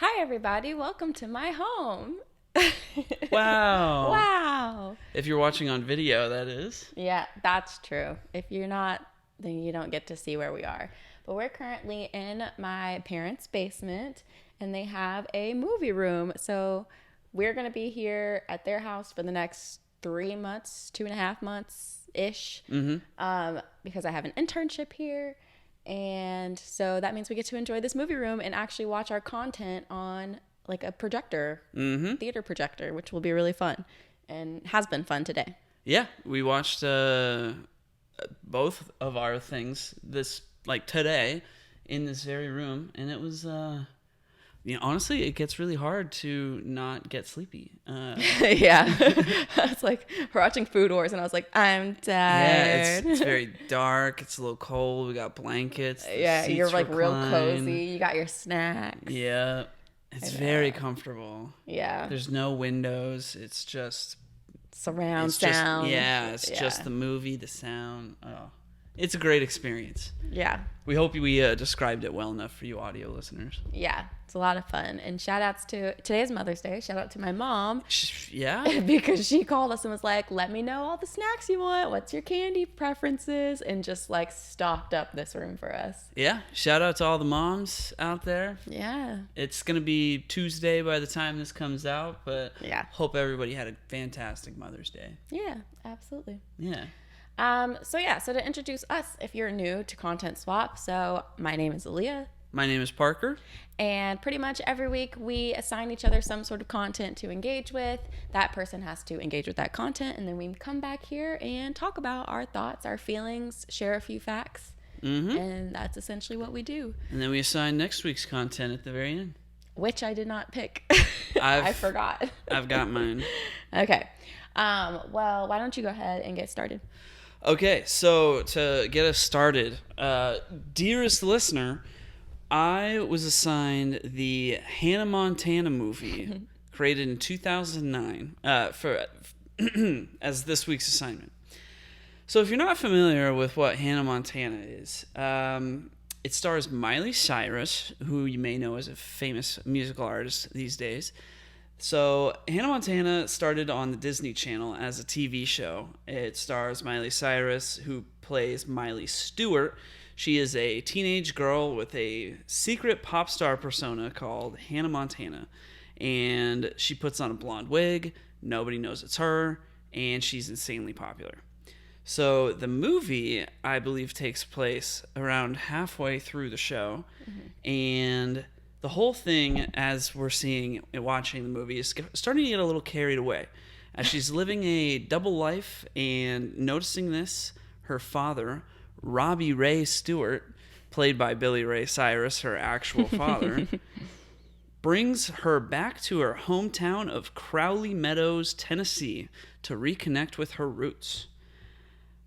Hi, everybody. Welcome to my home. Wow. Wow. If you're watching on video, that is. Yeah, that's true. If you're not, then you don't get to see where we are. But we're currently in my parents' basement, and they have a movie room. So we're going to be here at their house for the next 3 months, 2.5 months ish, because I have an internship here. And so that means we get to enjoy this movie room and actually watch our content on like a projector, theater projector, which will be really fun and has been fun today. Yeah, we watched both of our things today in this very room, and it was honestly, it gets really hard to not get sleepy. Yeah. I was like, we're watching Food Wars, and I was like, I'm Yeah, tired. it's very dark. It's a little cold. We got blankets. Yeah, you're like real recline. cozy. You got your snacks. Yeah, it's very comfortable. Yeah. There's no windows. It's just Surround sound. It's just the movie, the sound. Oh, it's a great experience. Yeah. We hope we described it well enough for you audio listeners. Yeah. It's a lot of fun. And shout outs to today's Mother's Day. Shout out to my mom. Yeah. Because she called us and was like, let me know all the snacks you want. What's your candy preferences? And just like stocked up this room for us. Yeah. Shout out to all the moms out there. Yeah. It's going to be Tuesday by the time this comes out, but yeah. Hope everybody had a fantastic Mother's Day. Yeah, absolutely. Yeah. So to introduce us, if you're new to Content Swap, so my name is Aaliyah. My name is Parker. And pretty much every week we assign each other some sort of content to engage with. That person has to engage with that content, and then we come back here and talk about our thoughts, our feelings, share a few facts. And that's essentially what we do. And then we assign next week's content at the very end. Which I did not pick. I forgot. I've got mine. Okay. Well, why don't you go ahead and get started? Okay, so to get us started, dearest listener, I was assigned the Hannah Montana movie created in 2009 as this week's assignment. So if you're not familiar with what Hannah Montana is, it stars Miley Cyrus, who you may know as a famous musical artist these days. So Hannah Montana started on the Disney Channel as a TV show. It stars Miley Cyrus, who plays Miley Stewart. She is a teenage girl with a secret pop star persona called Hannah Montana. And she puts on a blonde wig. Nobody knows it's her. And she's insanely popular. So the movie, I believe, takes place around halfway through the show. And the whole thing, as we're seeing and watching the movie, is starting to get a little carried away. As she's living a double life and noticing this, her father, Robbie Ray Stewart, played by Billy Ray Cyrus, her actual father, brings her back to her hometown of Crowley Meadows, Tennessee, to reconnect with her roots.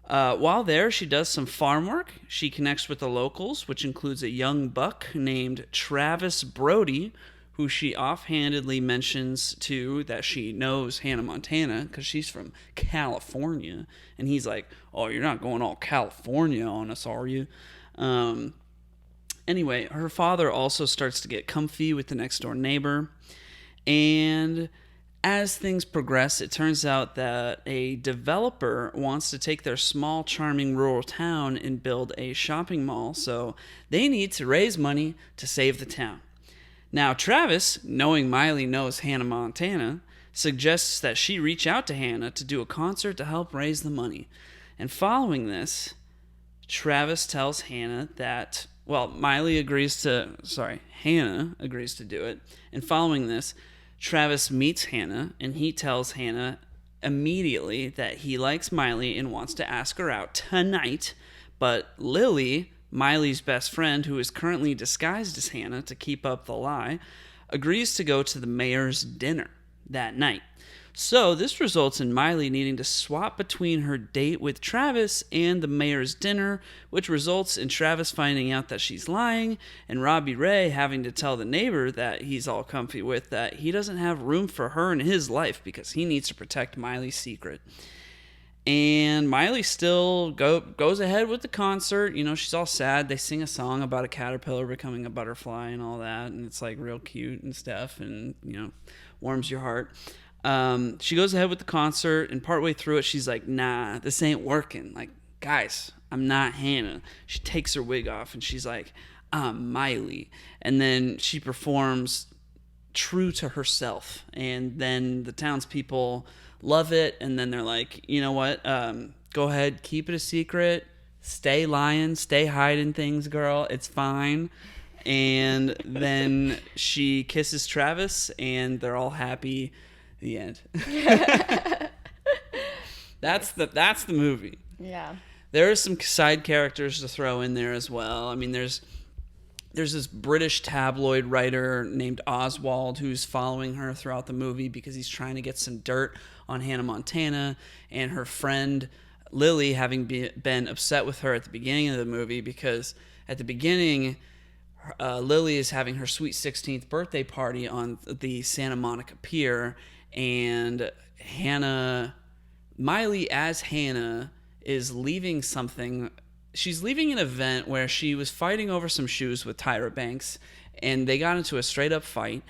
While there, she does some farm work. She connects with the locals, which includes a young buck named Travis Brody, who she offhandedly mentions to that she knows Hannah Montana because she's from California. And he's like, oh, you're not going all California on us, are you? Anyway, her father also starts to get comfy with the next door neighbor. And as things progress, it turns out that a developer wants to take their small, charming rural town and build a shopping mall, so they need to raise money to save the town. Now, Travis, knowing Miley knows Hannah Montana, suggests that she reach out to Hannah to do a concert to help raise the money. And following this, Travis tells Hannah that, Hannah agrees to do it. And following this, Travis meets Hannah, and he tells Hannah immediately that he likes Miley and wants to ask her out tonight. But Lily, Miley's best friend, who is currently disguised as Hannah to keep up the lie, agrees to go to the mayor's dinner that night. So this results in Miley needing to swap between her date with Travis and the mayor's dinner, which results in Travis finding out that she's lying, and Robbie Ray having to tell the neighbor that he's all comfy with that he doesn't have room for her in his life because he needs to protect Miley's secret. And Miley still goes ahead with the concert. You know, she's all sad. They sing a song about a caterpillar becoming a butterfly and all that, and it's like real cute and stuff, and you know, warms your heart. She goes ahead with the concert, and partway through it, she's like, "Nah, this ain't working. Like, guys, I'm not Hannah." She takes her wig off, and she's like, "I'm Miley," and then she performs true to herself, and then the townspeople love it, and then they're like, you know what, go ahead, keep it a secret, stay lying, stay hiding things, girl, it's fine. And then she kisses Travis, and they're all happy. The end. That's the movie. Yeah. There are some side characters to throw in there as well. I mean, there's this British tabloid writer named Oswald who's following her throughout the movie because he's trying to get some dirt on Hannah Montana, and her friend Lily having been upset with her at the beginning of the movie because at the beginning Lily is having her sweet 16th birthday party on the Santa Monica Pier, and Miley as Hannah is leaving something. She's leaving an event where she was fighting over some shoes with Tyra Banks, and they got into a straight up fight.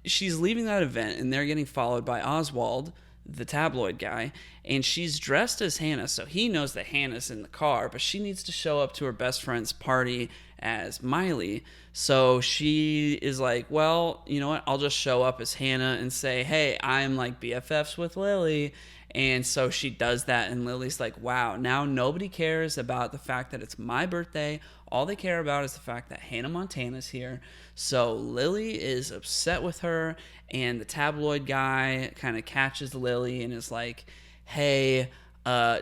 She's leaving that event, and they're getting followed by Oswald, the tabloid guy, and she's dressed as Hannah, so he knows that Hannah's in the car, but she needs to show up to her best friend's party as Miley. So she is like, well, you know what? I'll just show up as Hannah and say, hey, I'm like BFFs with Lily. And so she does that, and Lily's like, wow, now nobody cares about the fact that it's my birthday. All they care about is the fact that Hannah Montana's here. So Lily is upset with her, and the tabloid guy kind of catches Lily and is like, hey,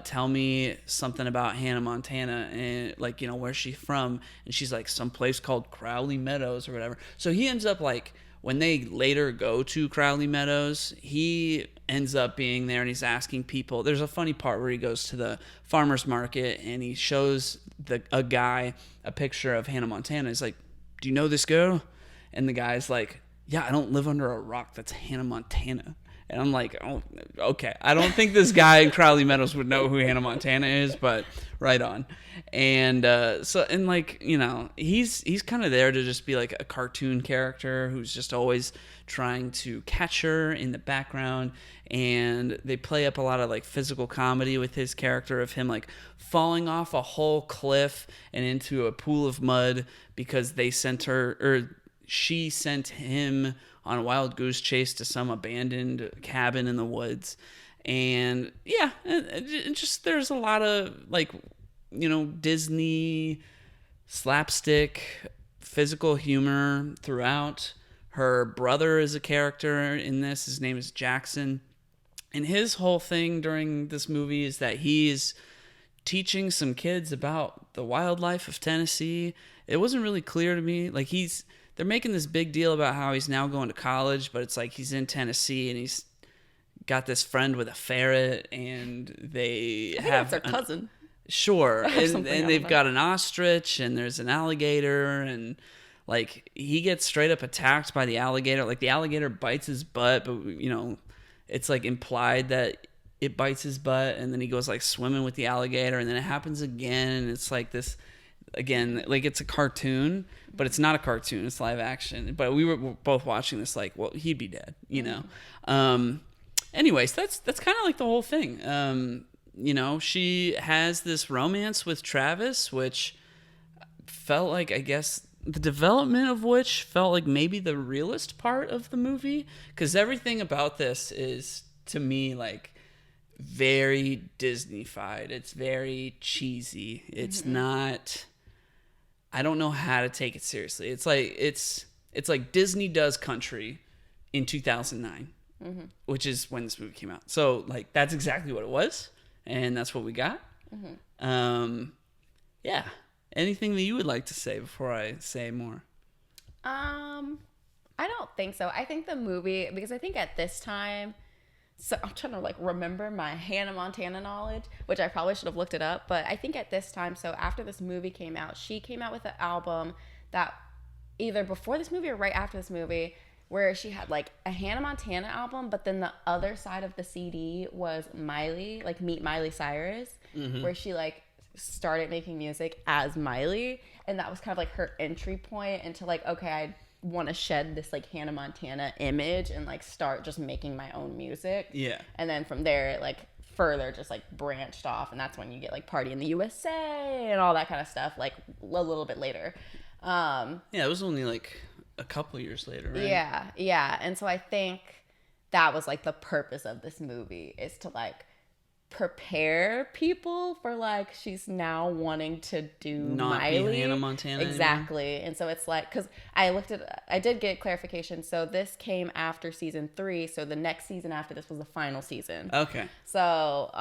tell me something about Hannah Montana, and like, you know, where's she from? And she's like, some place called Crowley Meadows or whatever. So he ends up like, when they later go to Crowley Meadows, he ends up being there and he's asking people. There's a funny part where he goes to the farmer's market and he shows a guy a picture of Hannah Montana. He's like, do you know this girl? And the guy's like, yeah, I don't live under a rock. That's Hannah Montana. And I'm like, oh, okay. I don't think this guy in Crowley Meadows would know who Hannah Montana is, but right on. And and like, you know, he's kind of there to just be like a cartoon character who's just always trying to catch her in the background. And they play up a lot of like physical comedy with his character of him like falling off a whole cliff and into a pool of mud because she sent him on a wild goose chase to some abandoned cabin in the woods. And yeah, it just, there's a lot of like, you know, Disney slapstick physical humor throughout. Her brother is a character in this. His name is Jackson. And his whole thing during this movie is that he's teaching some kids about the wildlife of Tennessee. It wasn't really clear to me. Like they're making this big deal about how he's now going to college, but it's like he's in Tennessee and he's got this friend with a ferret, and they have their cousin. Sure, and they've got an ostrich, and there's an alligator, and like he gets straight up attacked by the alligator. Like the alligator bites his butt, but you know, it's like implied that it bites his butt, and then he goes like swimming with the alligator, and then it happens again, and it's like this. Again, like it's a cartoon, but it's not a cartoon. It's live action. But we were both watching this like, well, he'd be dead, you know? Anyways, that's kind of like the whole thing. You know, she has this romance with Travis, which felt like, I guess, the development of which felt like maybe the realest part of the movie. Because everything about this is, to me, like, very Disney-fied. It's very cheesy. It's not... I don't know how to take it seriously. It's like Disney does country in 2009, which is when this movie came out. So like that's exactly what it was, and that's what we got. Yeah. Anything that you would like to say before I say more? I don't think so. I think the movie, because I think at this time, so I'm trying to like remember my Hannah Montana knowledge, which I probably should have looked it up. But I think at this time, so after this movie came out, she came out with an album that either before this movie or right after this movie where she had like a Hannah Montana album, but then the other side of the CD was Miley, like Meet Miley Cyrus, where she like started making music as Miley, and that was kind of like her entry point into like, okay, I want to shed this like Hannah Montana image and like start just making my own music. Yeah. And then from there it like further just like branched off, and that's when you get like Party in the USA and all that kind of stuff like a little bit later. Yeah, it was only like a couple years later, right? Yeah. And so I think that was like the purpose of this movie, is to like prepare people for like she's now wanting to do Not Miley. be Hannah Montana exactly anymore. And so it's like, because I did get clarification, so this came after season 3, so the next season after this was the final season. Okay. So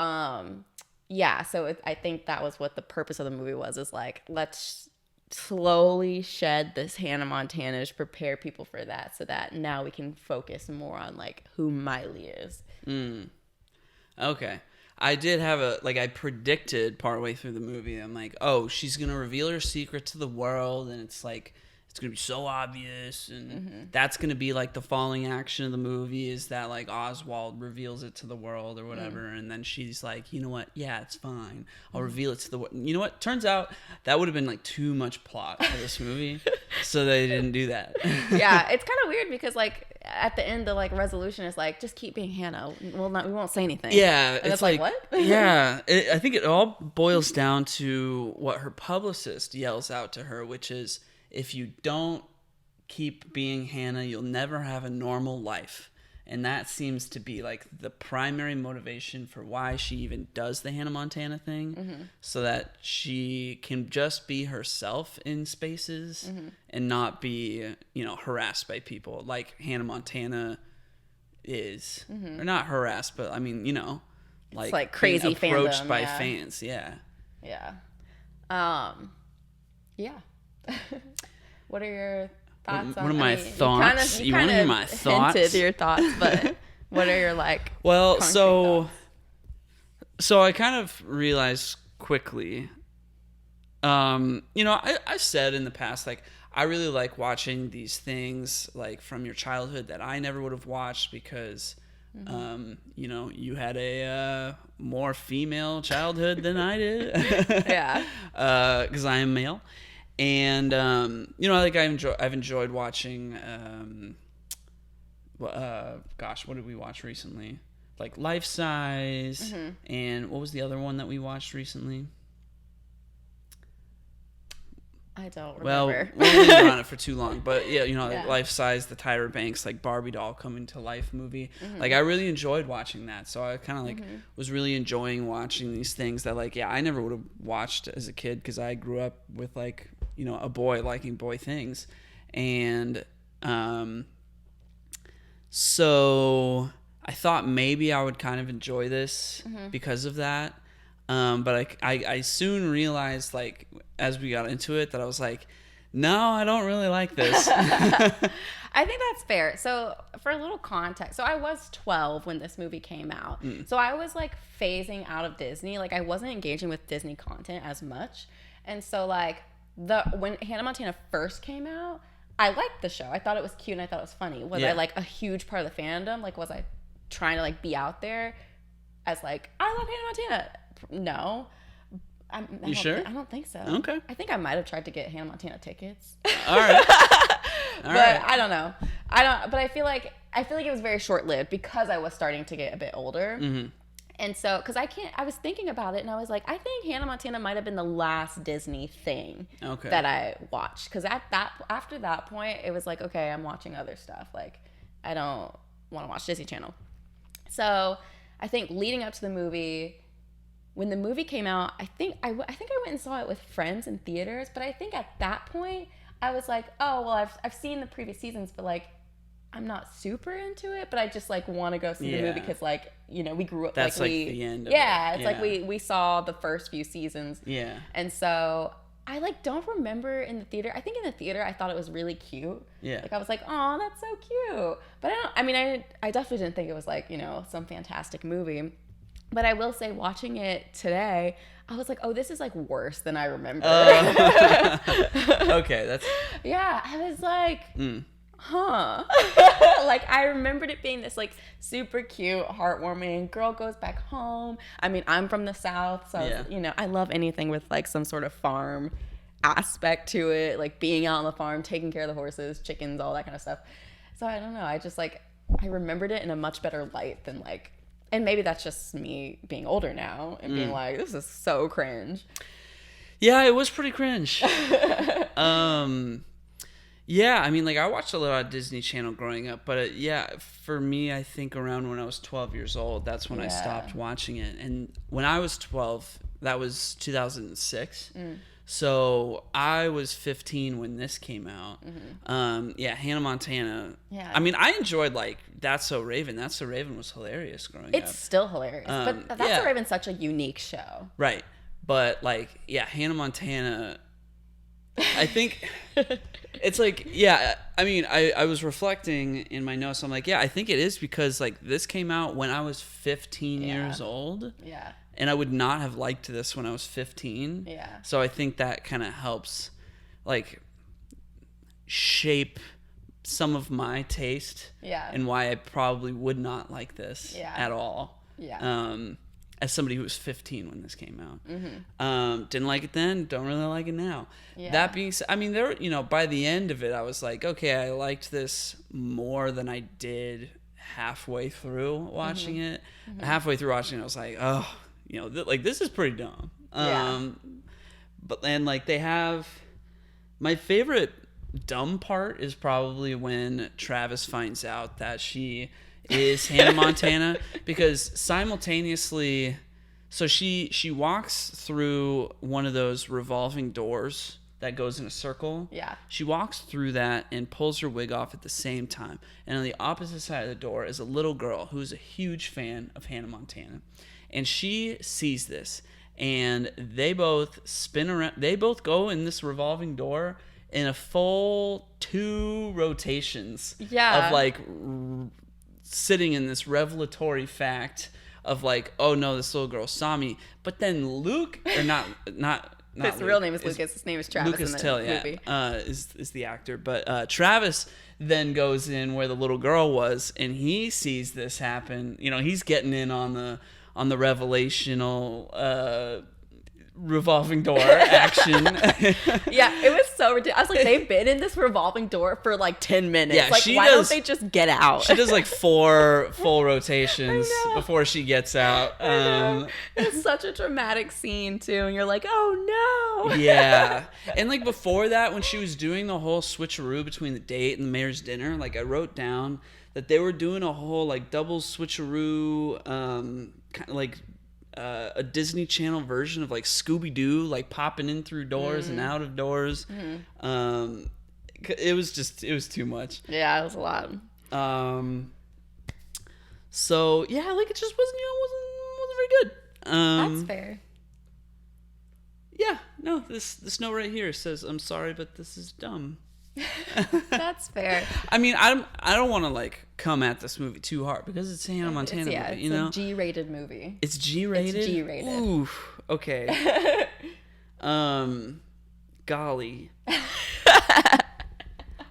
yeah, so I think that was what the purpose of the movie was, is like, let's slowly shed this Hannah Montana to prepare people for that, so that now we can focus more on like who Miley is. Okay. I did have I predicted partway through the movie, I'm like, oh, she's going to reveal her secret to the world, and it's like, it's going to be so obvious, and that's going to be like the falling action of the movie, is that like Oswald reveals it to the world or whatever, and then she's like, you know what, yeah, it's fine, I'll reveal it to the world. You know what, turns out that would have been like too much plot for this movie, so they didn't do that. Yeah, it's kind of weird because like at the end the like resolution is like, just keep being Hannah, we won't say anything. Yeah, and it's like what? Yeah, I think it all boils down to what her publicist yells out to her, which is, if you don't keep being Hannah, you'll never have a normal life. And that seems to be like the primary motivation for why she even does the Hannah Montana thing, so that she can just be herself in spaces and not be, harassed by people like Hannah Montana is. Or not harassed, but I mean, it's like crazy approached fandom, by fans. Yeah. Yeah. Yeah. What are your thoughts on What are my thoughts? You want to hear my thoughts? Hinted your thoughts, but what are your like? Well, thoughts? so I kind of realized quickly. I said in the past, like, I really like watching these things like from your childhood that I never would have watched because, you had a more female childhood than I did. Yeah. Because I am male. And I've enjoyed watching what did we watch recently? Like Life Size, and what was the other one that we watched recently? I don't remember. Well, we didn't linger on it for too long, but yeah, like Life Size, the Tyra Banks like Barbie doll coming to life movie. Like I really enjoyed watching that, so I kind of like was really enjoying watching these things that like I never would have watched as a kid because I grew up with like a boy liking boy things, and so I thought maybe I would kind of enjoy this because of that. But I soon realized, like, as we got into it, that I was like, no, I don't really like this. I think that's fair. So for a little context, so I was 12 when this movie came out. So I was like phasing out of Disney. Like I wasn't engaging with Disney content as much. And so like when Hannah Montana first came out, I liked the show. I thought it was cute and I thought it was funny. Was I like a huge part of the fandom? Like was I trying to like be out there as like, I love Hannah Montana? No. You sure? I don't think so. Okay. I think I might have tried to get Hannah Montana tickets. All right. But I don't know. But I feel like it was very short lived because I was starting to get a bit older. And so, because I was thinking about it and I was like, I think Hannah Montana might have been the last Disney thing that I watched. Because after that point, it was like, okay, I'm watching other stuff. Like, I don't want to watch Disney Channel. So I think leading up to the movie, when the movie came out, I think I went and saw it with friends in theaters. But I think at that point, I was like, oh, well, I've seen the previous seasons, but like, I'm not super into it, but I just like want to go see the movie because like, we grew up. That's like the end of it. It's like we saw the first few seasons. Yeah. And so I like don't remember in the theater. I think in the theater I thought it was really cute. Yeah. Like I was like, oh, that's so cute. But I definitely didn't think it was like, some fantastic movie. But I will say, watching it today, I was like, oh, this is like worse than I remember. Okay, that's. Yeah, I was like, huh. Like, I remembered it being this, like, super cute, heartwarming, girl goes back home. I mean, I'm from the South, so, Yeah. you know, I love anything with, like, some sort of farm aspect to it, like being out on the farm, taking care of the horses, chickens, all that kind of stuff. So I don't know. I just, like, I remembered it in a much better light than, like, and maybe that's just me being older now and being like, this is so cringe. Yeah, it was pretty cringe. Yeah, I mean, like, I watched a lot of Disney Channel growing up, but yeah, for me, I think around when I was 12 years old, that's when I stopped watching it. And when I was 12, that was 2006. So I was 15 when this came out. Yeah, Hannah Montana. Yeah. I mean, I enjoyed, like, That's So Raven. That's So Raven was hilarious growing up. It's still hilarious. But That's So Raven's such a unique show. Right. But, like, yeah, Hannah Montana, I think it's like, yeah, I mean, I was reflecting in my notes. I'm like, yeah, I think it is because, like, this came out when I was 15 years old. Yeah. And I would not have liked this when I was 15. Yeah. So I think that kind of helps, like, shape some of my taste. Yeah. And why I probably would not like this at all. Yeah. As somebody who was 15 when this came out. Didn't like it then, don't really like it now. Yeah. That being said, I mean, there, you know, by the end of it, I was like, okay, I liked this more than I did halfway through watching it. Halfway through watching it, I was like, oh, you know, like, this is pretty dumb. But then, like, they have, my favorite dumb part is probably when Travis finds out that she is Hannah Montana, because simultaneously, so she walks through one of those revolving doors that goes in a circle. Yeah. She walks through that and pulls her wig off at the same time. And on the opposite side of the door is a little girl who's a huge fan of Hannah Montana. And she sees this, and they both spin around. They both go in this revolving door in a full 2 rotations of, like, sitting in this revelatory fact of, like, oh no, this little girl saw me. But then Luke, or not his Luke, real name is Lucas. His name is Travis Lucas in the Till, movie. Is the actor. But Travis then goes in where the little girl was, and he sees this happen. You know, he's getting in on the revelational revolving door action. Yeah, it was so ridiculous. I was like, they've been in this revolving door for like 10 minutes. Yeah, like, why don't they just get out? She does like 4 full rotations before she gets out. It's such a dramatic scene too, and you're like, oh no. Yeah. And like before that, when she was doing the whole switcheroo between the date and the mayor's dinner, like I wrote down that they were doing a whole like double switcheroo, kind of like a Disney Channel version of like Scooby-Doo, like popping in through doors and out of doors. It was too much. Yeah, it was a lot. So yeah, like it just wasn't very good. That's fair. Yeah, no, this note right here says, "I'm sorry, but this is dumb." That's fair. I mean, I don't want to like come at this movie too hard because it's a Hannah Montana movie, you know? It's a G-rated movie. It's G-rated? It's G-rated. Oof. Okay. Golly. I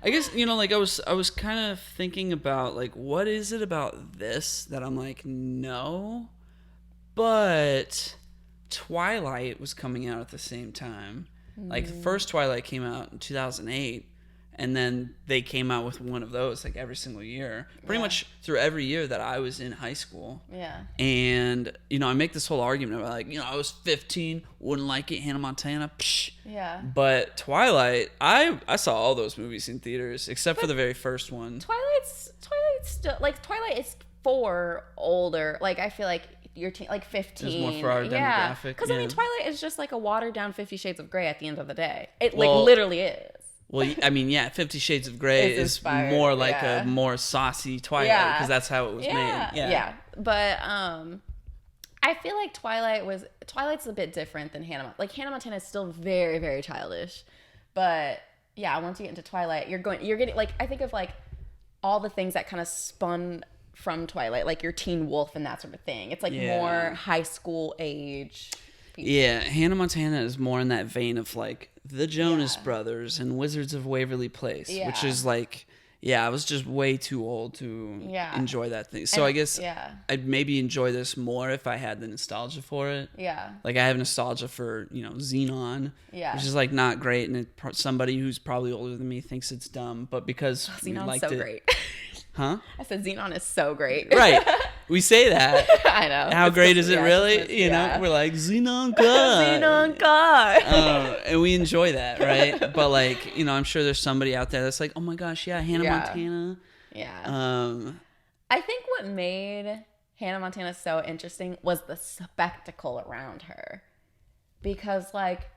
guess, you know, like I was kind of thinking about like what is it about this that I'm like, no. But Twilight was coming out at the same time. Like the first Twilight came out in 2008. And then they came out with one of those like every single year, pretty much through every year that I was in high school. Yeah. And, you know, I make this whole argument about like, you know, I was 15, wouldn't like it, Hannah Montana. Psh. Yeah. But Twilight, I saw all those movies in theaters except for the very first one. Twilight's still like Twilight is for older. Like I feel like your teen, like 15. It was more for our demographic. Because I mean, Twilight is just like a watered down 50 Shades of Grey at the end of the day. It Well, like literally is. Well, I mean, yeah, 50 Shades of Grey is more like a more saucy Twilight because that's how it was made. Yeah. But I feel like Twilight's a bit different than Hannah. Like Hannah Montana is still very, very childish. But yeah, once you get into Twilight, you're getting like, I think of like all the things that kind of spun from Twilight, like your Teen Wolf and that sort of thing. It's like more high school age people. Yeah, Hannah Montana is more in that vein of like the Jonas Brothers and Wizards of Waverly Place, which is like, Yeah, I was just way too old to enjoy that thing. So I guess I'd maybe enjoy this more if I had the nostalgia for it. Yeah. Like I have nostalgia for, Xenon, which is like not great, and somebody who's probably older than me thinks it's dumb, but because we Xenon's liked so it. great. Huh? I said Xenon is so great. Right. We say that. I know. How great is it really? You know, we're like, Xenon God. Xenon God. And we enjoy that, right? But like, I'm sure there's somebody out there that's like, oh my gosh, yeah, Hannah Montana. Yeah. I think what made Hannah Montana so interesting was the spectacle around her. Because like,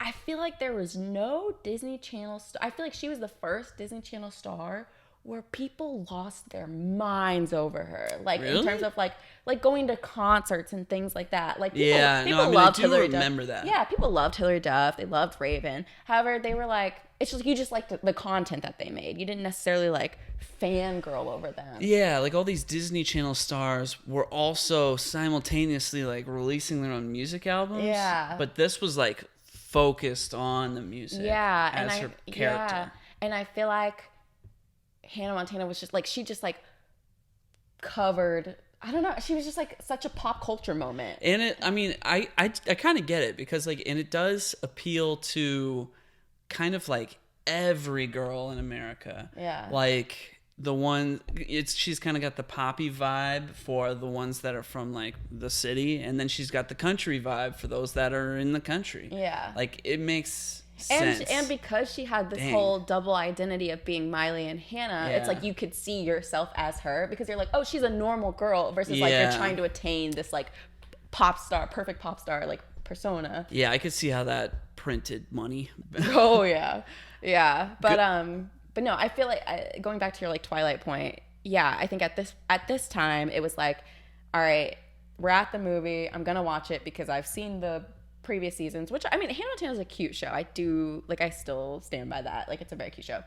I feel like there was no Disney Channel star. I feel like she was the first Disney Channel star where people lost their minds over her, like in terms of like going to concerts and things like that. Like people loved Hillary Duff. Remember that. Yeah, people loved Hillary Duff. They loved Raven. However, they were like, it's just you just liked the content that they made. You didn't necessarily like fangirl over them. Yeah, like all these Disney Channel stars were also simultaneously like releasing their own music albums. Yeah, but this was like focused on the music. Yeah, as her character. Yeah, and I feel like Hannah Montana was just like, she just like covered, I don't know, she was just like such a pop culture moment. And I kind of get it because like, and it does appeal to kind of like every girl in America. Yeah. Like she's kind of got the poppy vibe for the ones that are from like the city, and then she's got the country vibe for those that are in the country. Yeah. Like it makes sense. And because she had this whole double identity of being Miley and Hannah, it's like you could see yourself as her because you're like, oh, she's a normal girl versus like you're trying to attain this like perfect pop star like persona. Yeah, I could see how that printed money. Oh yeah. Yeah. But no, I feel like going back to your like Twilight point, yeah, I think at this time it was like, all right, we're at the movie, I'm gonna watch it because I've seen the previous seasons, which I mean, Hannah Montana's a cute show. I still stand by that. Like, it's a very cute show.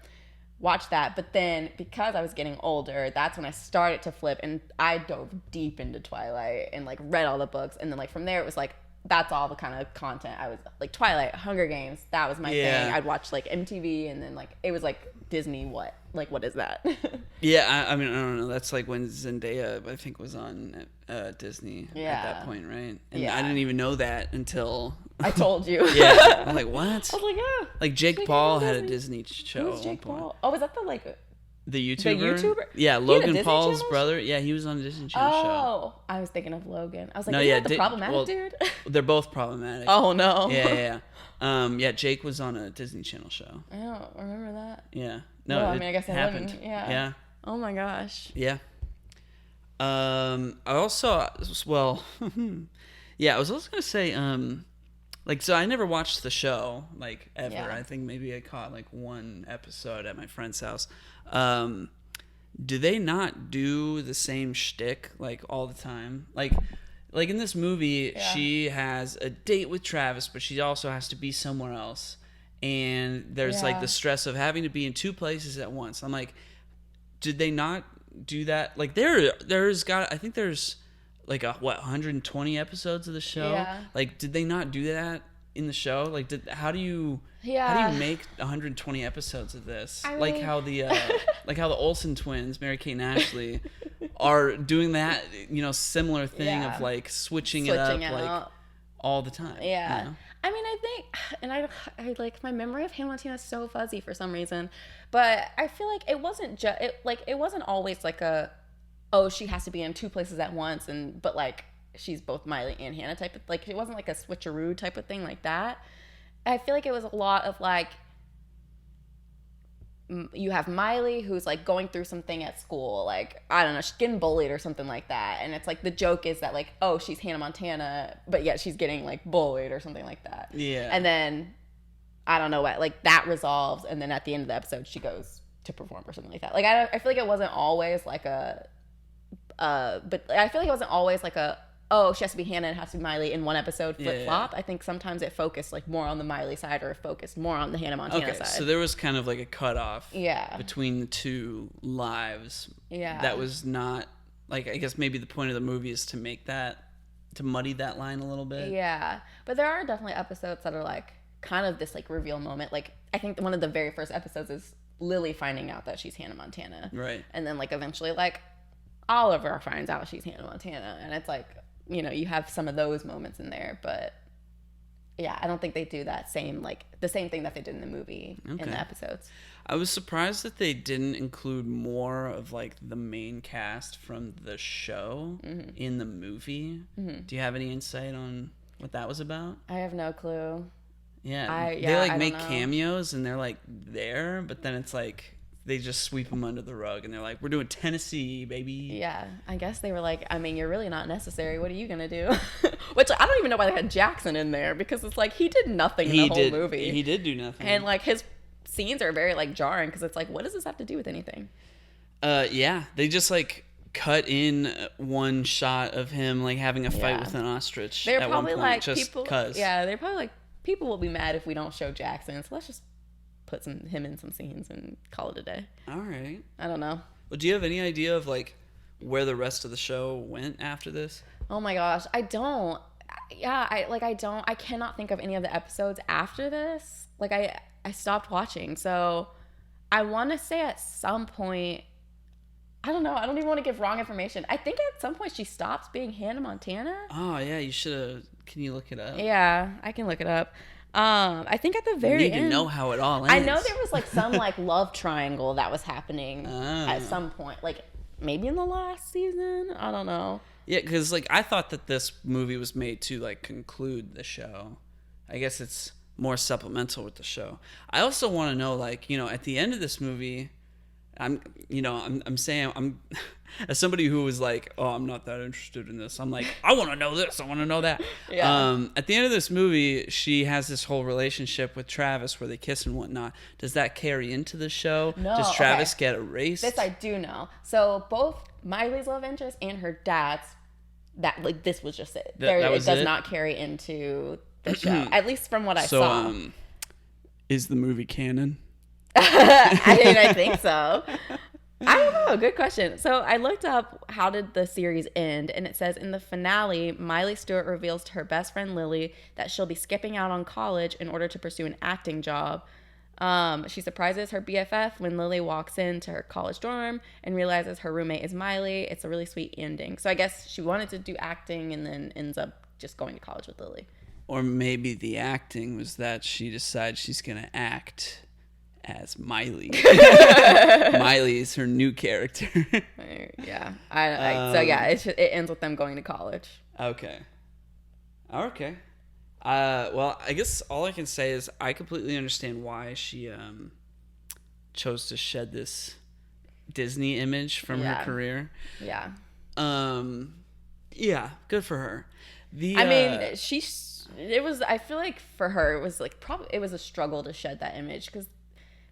Watch that. But then because I was getting older, that's when I started to flip and I dove deep into Twilight and like read all the books. And then like from there it was like, that's all the kind of content I was like. Twilight, Hunger Games, that was my thing. I'd watch like MTV, and then like it was like Disney. What is that? Yeah, I mean, I don't know. That's like when Zendaya, I think, was on Disney at that point, right? And I didn't even know that until I told you. Yeah, I'm like, what? I was like, yeah. Like Jake Paul had a Disney show. Who's Jake Paul? Oh, was that the like? The YouTuber? The YouTuber? Yeah, Logan Paul's brother. Yeah, he was on a Disney Channel show. Oh, I was thinking of Logan. I was like, isn't that the problematic dude? They're both problematic. Oh, no. Yeah. Jake was on a Disney Channel show. I don't remember that. Yeah. No, well, I mean, I guess it happened. Wouldn't. Yeah. Yeah. Oh, my gosh. Yeah. I also, well, yeah, I was also going to say, like, so I never watched the show, like, ever. Yeah. I think maybe I caught, like, one episode at my friend's house. Do they not do the same shtick, like, all the time? Like in this movie, she has a date with Travis, but she also has to be somewhere else. And there's, like, the stress of having to be in two places at once. I'm like, did they not do that? Like, I think there's, like, 120 episodes of the show? Yeah. Like, did they not do that in the show? Like, how do you make 120 episodes of this? I mean, like how the Olsen twins, Mary Kate and Ashley, are doing that, similar thing of like switching it up like all the time. Yeah. I mean, I think, and I like, my memory of Hannah Montana is so fuzzy for some reason, but I feel like it wasn't it wasn't always like she has to be in two places at once, but like she's both Miley and Hannah type of, like, it wasn't like a switcheroo type of thing like that. I feel like it was a lot of like, you have Miley who's like going through something at school, like, I don't know, she's getting bullied or something like that, and it's like the joke is that like, oh, she's Hannah Montana, but yet she's getting like bullied or something like that. Yeah. And then I don't know what, like, that resolves, and then at the end of the episode she goes to perform or something like that. Like, I feel like it wasn't always like but I feel like it wasn't always like she has to be Hannah and it has to be Miley in one episode flip-flop. I think sometimes it focused like more on the Miley side or it focused more on the Hannah Montana side. So there was kind of like a cutoff between the two lives. Yeah. That was not, like, I guess maybe the point of the movie is to make that, to muddy that line a little bit. Yeah. But there are definitely episodes that are like kind of this like reveal moment. Like, I think one of the very first episodes is Lily finding out that she's Hannah Montana. Right. And then, like, eventually, like, Oliver finds out she's Hannah Montana. And it's like, you know, you have some of those moments in there. But, yeah, I don't think they do that same, like, the same thing that they did in the movie in the episodes. I was surprised that they didn't include more of, like, the main cast from the show in the movie. Do you have any insight on what that was about? I have no clue. Yeah, they like make cameos and they're like there, but then it's like they just sweep them under the rug and they're like, we're doing Tennessee, baby. Yeah, I guess they were like, I mean, you're really not necessary. What are you gonna do? Which I don't even know why they had Jackson in there, because it's like he did nothing in the whole movie. He did do nothing, and like his scenes are very like jarring because it's like, what does this have to do with anything? Yeah, they just like cut in one shot of him like having a fight with an ostrich. They're at probably one point, like just people. Cause. Yeah, they're probably like, people will be mad if we don't show Jackson, so let's just put him in some scenes and call it a day. All right. I don't know. Well, do you have any idea of like where the rest of the show went after this? Oh my gosh, I don't. Yeah, I cannot think of any of the episodes after this. Like I stopped watching, so I want to say at some point, I don't know. I don't even want to give wrong information. I think at some point she stops being Hannah Montana. Oh yeah, you should have. Can you look it up? Yeah, I can look it up. I think at the very end, you need to know how it all ends. I know there was like some like love triangle that was happening at some point, like maybe in the last season. I don't know. Yeah, because like I thought that this movie was made to like conclude the show. I guess it's more supplemental with the show. I also want to know, like, you know, at the end of this movie, I'm saying, I'm as somebody who was like, oh, I'm not that interested in this. I'm like, I want to know this. I want to know that. Yeah. At the end of this movie, she has this whole relationship with Travis where they kiss and whatnot. Does that carry into the show? No. Does Travis get erased? This I do know. So both Miley's love interest and her dad's, that like this was just it. It does not carry into the show, at least from what I saw. Is the movie canon? I mean, I think so. I don't know. Good question. So I looked up how did the series end, and it says in the finale, Miley Stewart reveals to her best friend Lily that she'll be skipping out on college in order to pursue an acting job. She surprises her BFF when Lily walks into her college dorm and realizes her roommate is Miley. It's a really sweet ending. So I guess she wanted to do acting and then ends up just going to college with Lily. Or maybe the acting was that she decides she's going to act as Miley. Miley is her new character. Yeah. So yeah, it ends with them going to college. Okay. Well, I guess all I can say is I completely understand why she chose to shed this Disney image from her career. Yeah. Yeah, good for her. I mean, I feel like for her, it was like it was a struggle to shed that image because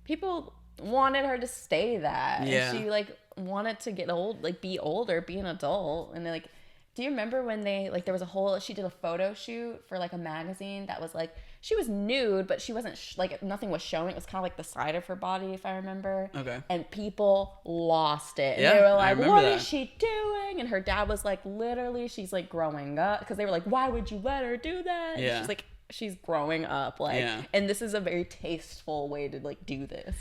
people wanted her to stay that. Yeah. And she like wanted to get old, like be older, be an adult. And like, do you remember when there was she did a photo shoot for like a magazine that was like, she was nude, but she wasn't like nothing was showing. It was kind of like the side of her body, if I remember. Okay. And people lost it. And yeah, they were like, what that. is she doing? And her dad was like, literally, she's like growing up. Because they were like, why would you let her do that? And she's like, she's growing up. Like, and this is a very tasteful way to like do this.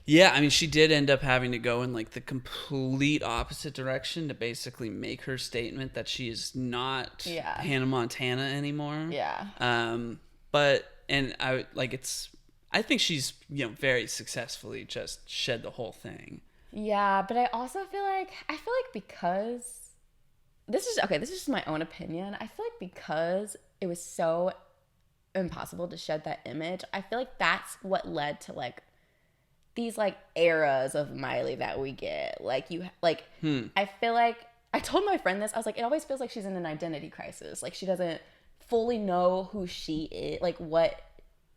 Yeah, I mean, she did end up having to go in like the complete opposite direction to basically make her statement that she is not Hannah Montana anymore. Yeah. I think she's, you know, very successfully just shed the whole thing. Yeah, but I also feel like because this is just my own opinion. I feel like because it was so impossible to shed that image, I feel like that's what led to like these like eras of Miley that we get. Like I feel like I told my friend this. I was like, it always feels like she's in an identity crisis. Like she doesn't fully know who she is, like what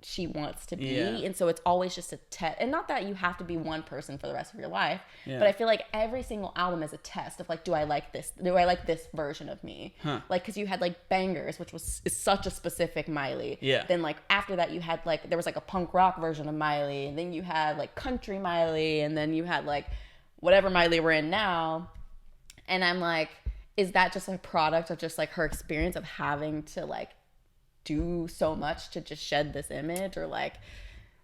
she wants to be. And so it's always just a test. And not that you have to be one person for the rest of your life, but I feel like every single album is a test of like, do I like this? Do I like this version of me? Like, cause you had like Bangers, which is such a specific Miley. Then like after that you had like, there was like a punk rock version of Miley, and then you had like country Miley, and then you had like whatever Miley we're in now. And I'm like, is that just a product of just like her experience of having to like do so much to just shed this image, or like,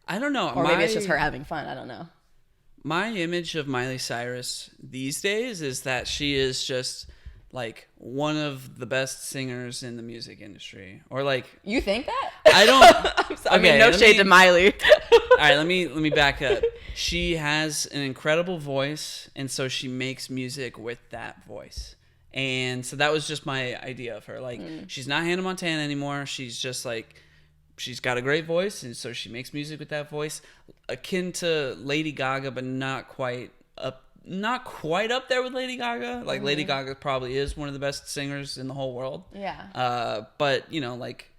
I don't know, or maybe it's just her having fun. I don't know. My image of Miley Cyrus these days is that she is just like one of the best singers in the music industry, or like You think that? I don't. I'm sorry. Okay, I mean, no shade to Miley. All right, let me back up. She has an incredible voice, and so she makes music with that voice. And so that was just my idea of her. Like, she's not Hannah Montana anymore. She's just like, she's got a great voice, and so she makes music with that voice, akin to Lady Gaga, but not quite up there with Lady Gaga. Like, Lady Gaga probably is one of the best singers in the whole world. Yeah. But you know, like,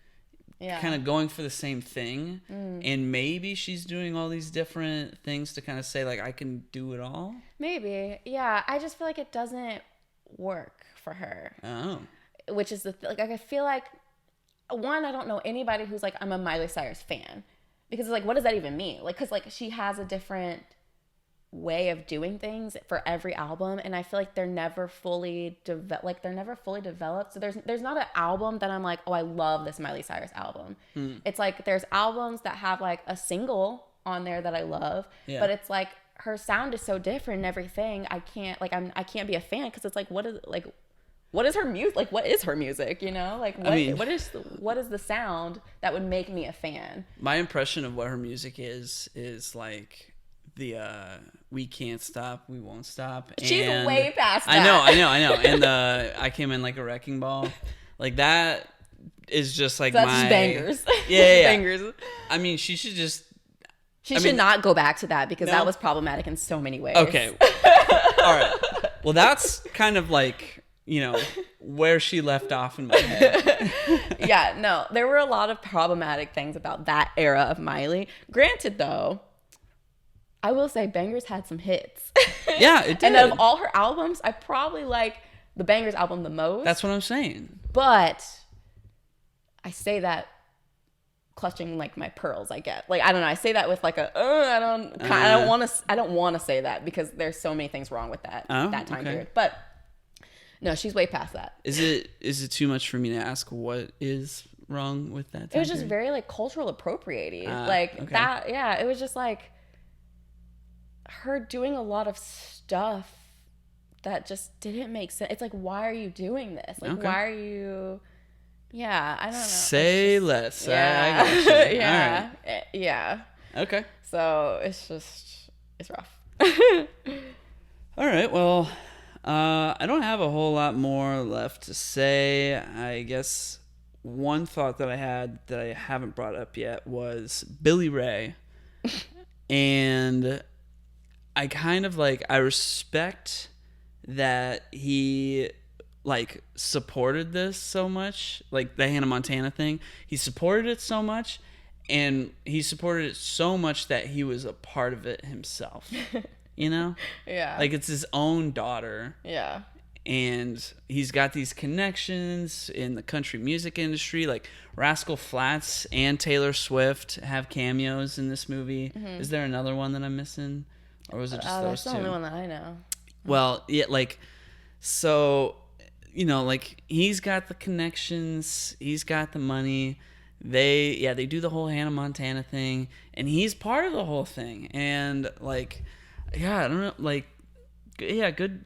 kind of going for the same thing, and maybe she's doing all these different things to kind of say like, I can do it all. Maybe. Yeah. I just feel like it doesn't work for her. Oh. Which is like I feel like, one, I don't know anybody who's like, I'm a Miley Cyrus fan, because it's like, what does that even mean? Like, because like she has a different way of doing things for every album, and I feel like they're never fully developed. So there's not an album that I'm like, oh, I love this Miley Cyrus album. It's like there's albums that have like a single on there that I love, but it's like her sound is so different and everything. I can't be a fan, because it's like, what is her music? Like, what is her music? You know, like what is the sound that would make me a fan? My impression of what her music is like the we can't stop, we won't stop. She's way past that. I know. And I came in like a wrecking ball. Like, that is just like, so that's just bangers. Yeah. Bangers. I mean, she should just. She should not go back to that, because that was problematic in so many ways. Okay. All right. Well, that's kind of like, you know, where she left off in my head. Yeah, no, there were a lot of problematic things about that era of Miley. Granted, though, I will say Bangers had some hits. Yeah, it did. And of all her albums, I probably like the Bangers album the most. That's what I'm saying. But I say that clutching like my pearls, I get. Like, I don't know, I say that with like I don't want to say that, because there's so many things wrong with that time period. But no, she's way past that. Is it too much for me to ask what is wrong with that time It was just period? very like cultural appropriating. That, yeah, it was just like her doing a lot of stuff that just didn't make sense. It's like, why are you doing this? Like, why are you... Yeah, I don't know. Say less. Yeah. I got you. Yeah. All right. Yeah. Okay. So it's rough. All right. Well, I don't have a whole lot more left to say. I guess one thought that I had that I haven't brought up yet was Billy Ray. And I kind of like, I respect that he like supported this so much, like the Hannah Montana thing. He supported it so much, and he supported it so much that he was a part of it himself. You know? Yeah. Like, it's his own daughter. Yeah. And he's got these connections in the country music industry. Like, Rascal Flatts and Taylor Swift have cameos in this movie. Mm-hmm. Is there another one that I'm missing? Or was it just those two? That's the only one that I know. Well, yeah, like, so, you know, like, he's got the connections. He's got the money. They do the whole Hannah Montana thing. And he's part of the whole thing. And, like... Yeah, I don't know. Like, yeah, good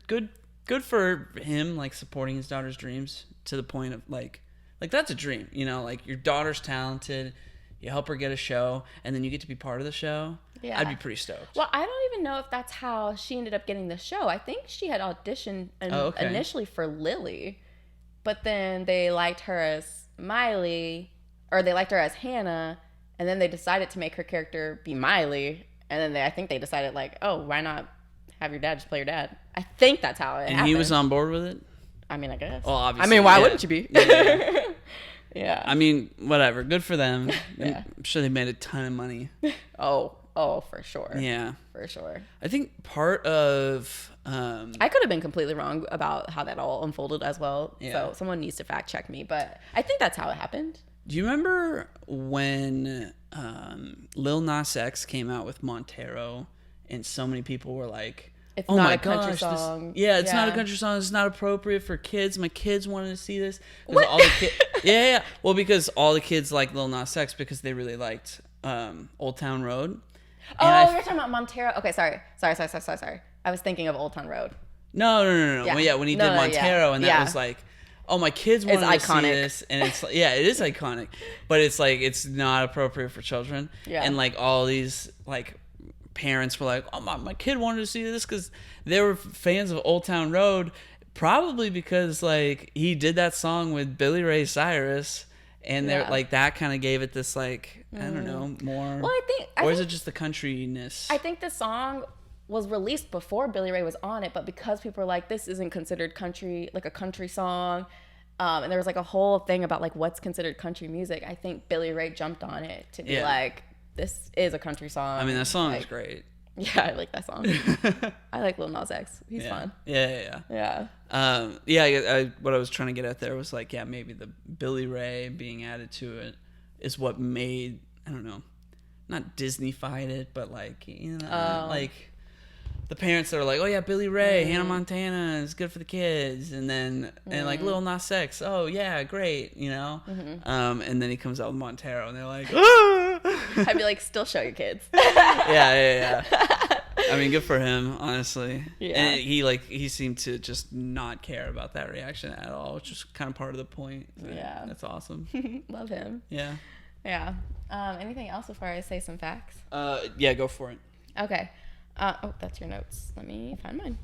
for him. Like, supporting his daughter's dreams to the point of like that's a dream. You know, like, your daughter's talented. You help her get a show, and then you get to be part of the show. Yeah, I'd be pretty stoked. Well, I don't even know if that's how she ended up getting the show. I think she had auditioned initially for Lily, but then they liked her as Miley, or they liked her as Hannah, and then they decided to make her character be Miley. And then I think they decided, like, oh, why not have your dad just play your dad? I think that's how it happened. And he was on board with it? I mean, I guess. Well, obviously. I mean, why wouldn't you be? Yeah. Yeah. I mean, whatever. Good for them. Yeah. I'm sure they made a ton of money. Oh, for sure. Yeah. For sure. I think part of... I could have been completely wrong about how that all unfolded as well. Yeah. So someone needs to fact check me. But I think that's how it happened. Do you remember when Lil Nas X came out with Montero, and so many people were like, it's "Oh not my a country gosh, song. it's not a country song. It's not appropriate for kids. My kids wanted to see this." All the yeah. Well, because all the kids like Lil Nas X because they really liked Old Town Road, Oh, you're talking about Montero. Okay, sorry. I was thinking of Old Town Road. No. Yeah. Well, yeah, when he did Montero, and that was like, oh, my kids wanted to see this, and it's yeah, it is iconic, but it's like it's not appropriate for children, and like all these like parents were like, oh, my kid wanted to see this because they were fans of Old Town Road, probably because like he did that song with Billy Ray Cyrus. And they're like that kind of gave it this like I don't know more. Well, I think is it just the countryness? I think the song was released before Billy Ray was on it, but because people were like, this isn't considered country, like a country song, and there was like a whole thing about like what's considered country music. I think Billy Ray jumped on it to be like, this is a country song. I mean, that song is great. Yeah, I like that song. I like Lil Nas X. He's fun. Yeah. What I was trying to get at there was like, maybe the Billy Ray being added to it is what made, I don't know, not Disney-fied it, but like, like the parents that are like, oh yeah, Billy Ray, Hannah Montana is good for the kids, and then and like Lil Nas X, oh yeah, great, and then he comes out with Montero, and they're like, ah! I'd be like, still show your kids. yeah. I mean, good for him, honestly. Yeah. And he seemed to just not care about that reaction at all, which was kind of part of the point. Yeah, that's awesome. Love him. Yeah. Anything else before I say some facts? Yeah, go for it. Okay. That's your notes. Let me find mine.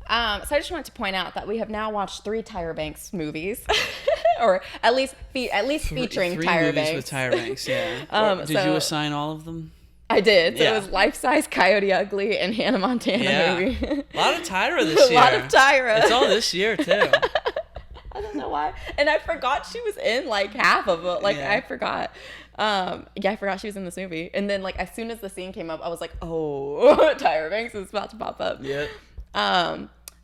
So I just wanted to point out that we have now watched 3 Tyra Banks movies, or at least featuring three Tyra movies Banks. with Tyra Banks. Yeah. Did you assign all of them? I did. So it was Life Size, Coyote Ugly, and Hannah Montana movie. A lot of Tyra this year. A lot of Tyra. It's all this year too. I don't know why. And I forgot she was in like half of it. Like I forgot. I forgot she was in this movie. And then like as soon as the scene came up, I was like, oh, Tyra Banks is about to pop up. Yep.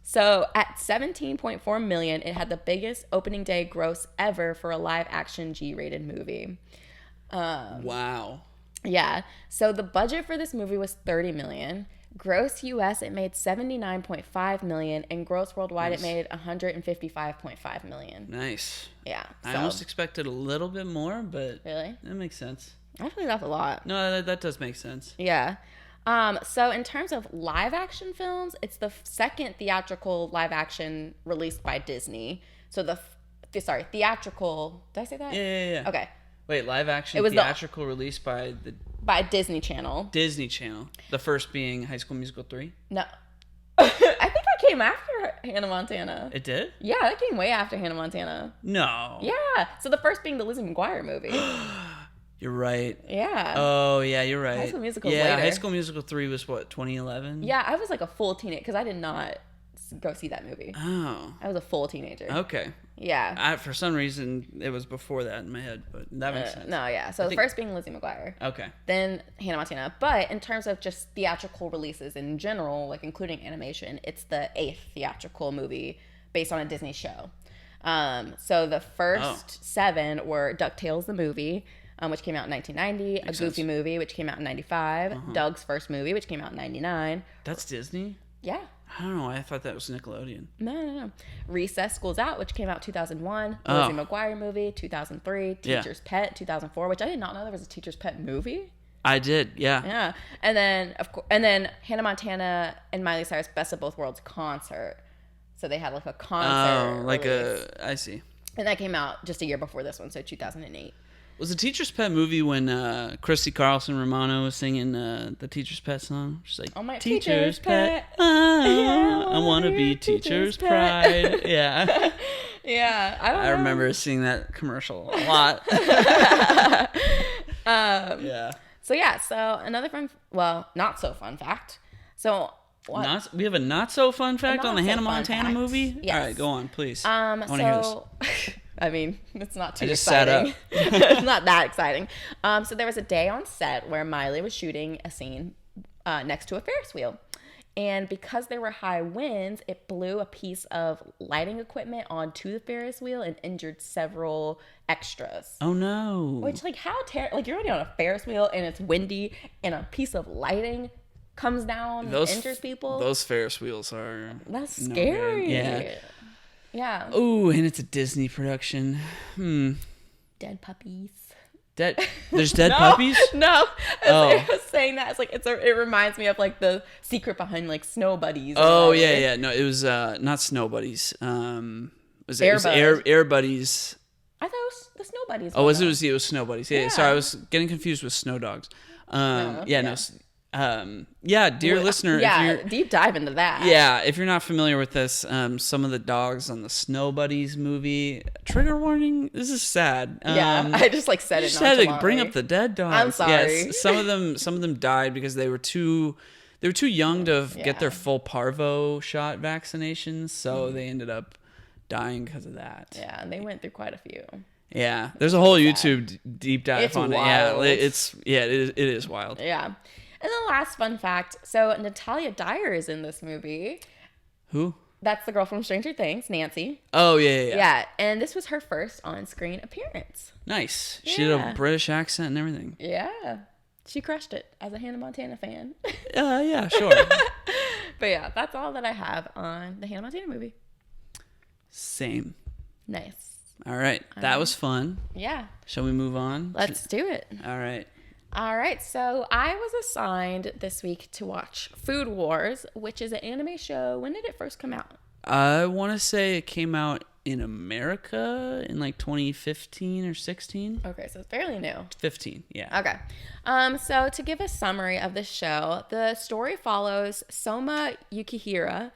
So at 17.4 million, it had the biggest opening day gross ever for a live action G-rated movie. Wow. Yeah. So the budget for this movie was 30 million. Gross US, it made 79.5 million, and gross worldwide, it made 155.5 million. Nice. Yeah. I almost expected a little bit more, but really, that makes sense. I feel like that's a lot. No, that does make sense. Yeah. So in terms of live action films, it's the second theatrical live action released by Disney. So theatrical. Did I say that? Yeah. Okay. Wait, live action theatrical release by Disney Channel. Disney Channel. The first being High School Musical 3? No. I think that came after Hannah Montana. It did? Yeah, that came way after Hannah Montana. No. Yeah. So the first being the Lizzie McGuire movie. You're right. Yeah. Oh, yeah, you're right. High School Musical later. later. High School Musical 3 was what, 2011? Yeah, I was like a full teenager because I did not go see that movie. Oh. I was a full teenager. Okay. Yeah. For some reason, it was before that in my head, but that makes sense. No, yeah. So the first being Lizzie McGuire. Okay. Then Hannah Montana. But in terms of just theatrical releases in general, like including animation, it's the 8th theatrical movie based on a Disney show. So the first 7 were DuckTales the movie, which came out in 1990, Makes a Goofy sense. movie, which came out in 95, Doug's first movie, which came out in 99. That's Disney? Yeah. I don't know. I thought that was Nickelodeon. No. Recess School's Out, which came out 2001. Oh. Lizzie McGuire movie, 2003. Teacher's Pet, 2004, which I did not know there was a Teacher's Pet movie. I did, yeah. Yeah. And then Hannah Montana and Miley Cyrus Best of Both Worlds concert. So they had like a concert. I see. And that came out just a year before this one, so 2008. Was the Teacher's Pet movie when Christy Carlson Romano was singing the Teacher's Pet song? She's like, oh my Teacher's Pet. I want to be Teacher's Pride. Yeah. Yeah. I remember seeing that commercial a lot. Yeah. So another not so fun fact. So what? We have a not so fun fact on the Hannah Montana movie? Yes. All right, go on, please. I want to hear this. I mean, it's not too I just exciting. sat up. It's not that exciting. So there was a day on set where Miley was shooting a scene next to a Ferris wheel. And because there were high winds, it blew a piece of lighting equipment onto the Ferris wheel and injured several extras. Oh, no. Which, like, you're already on a Ferris wheel and it's windy and a piece of lighting comes down and injures people. Those Ferris wheels are... That's scary. Yeah. Yeah. Ooh, and it's a Disney production. Dead puppies. There's dead No, puppies? No. Oh. I was saying that. It's like, it reminds me of like the secret behind like Snow Buddies. or Oh, whatever. yeah. No, it was not Snow Buddies. It was Bud. Air Buddies. I thought it was the Snow Buddies. Oh, one, it was Snow Buddies. Yeah, Yeah. sorry, I was getting confused with Snow Dogs. No, No. Dear listener, Yeah, if you're deep dive into that. if you're not familiar with this, some of the dogs on the Snow Buddies movie, trigger warning, this is sad. I just like said it. Just had to nonchalantly. bring up the dead dogs. I'm sorry. Yes, some of them died because they were too young to get their full parvo shot vaccinations, so they ended up dying because of that. Yeah, and they went through quite a few. Yeah, there's a whole YouTube deep dive It's on wild. it. It is wild. Yeah. And the last fun fact, so Natalia Dyer is in this movie. Who? That's the girl from Stranger Things, Nancy. Oh, yeah. Yeah, and this was her first on-screen appearance. Nice. She did a Yeah. British accent and everything. Yeah. She crushed it as a Hannah Montana fan. Yeah, sure. But yeah, that's all that I have on the Hannah Montana movie. Same. Nice. All right. That was fun. Yeah. Shall we move on? Let's do it. All right. All right, so I was assigned this week to watch Food Wars, which is an anime show. When did it first come out? I want to say it came out in America in like 2015 or 16. Okay, so it's fairly new. 15, yeah. Okay. So to give a summary of the show, the story follows Soma Yukihira,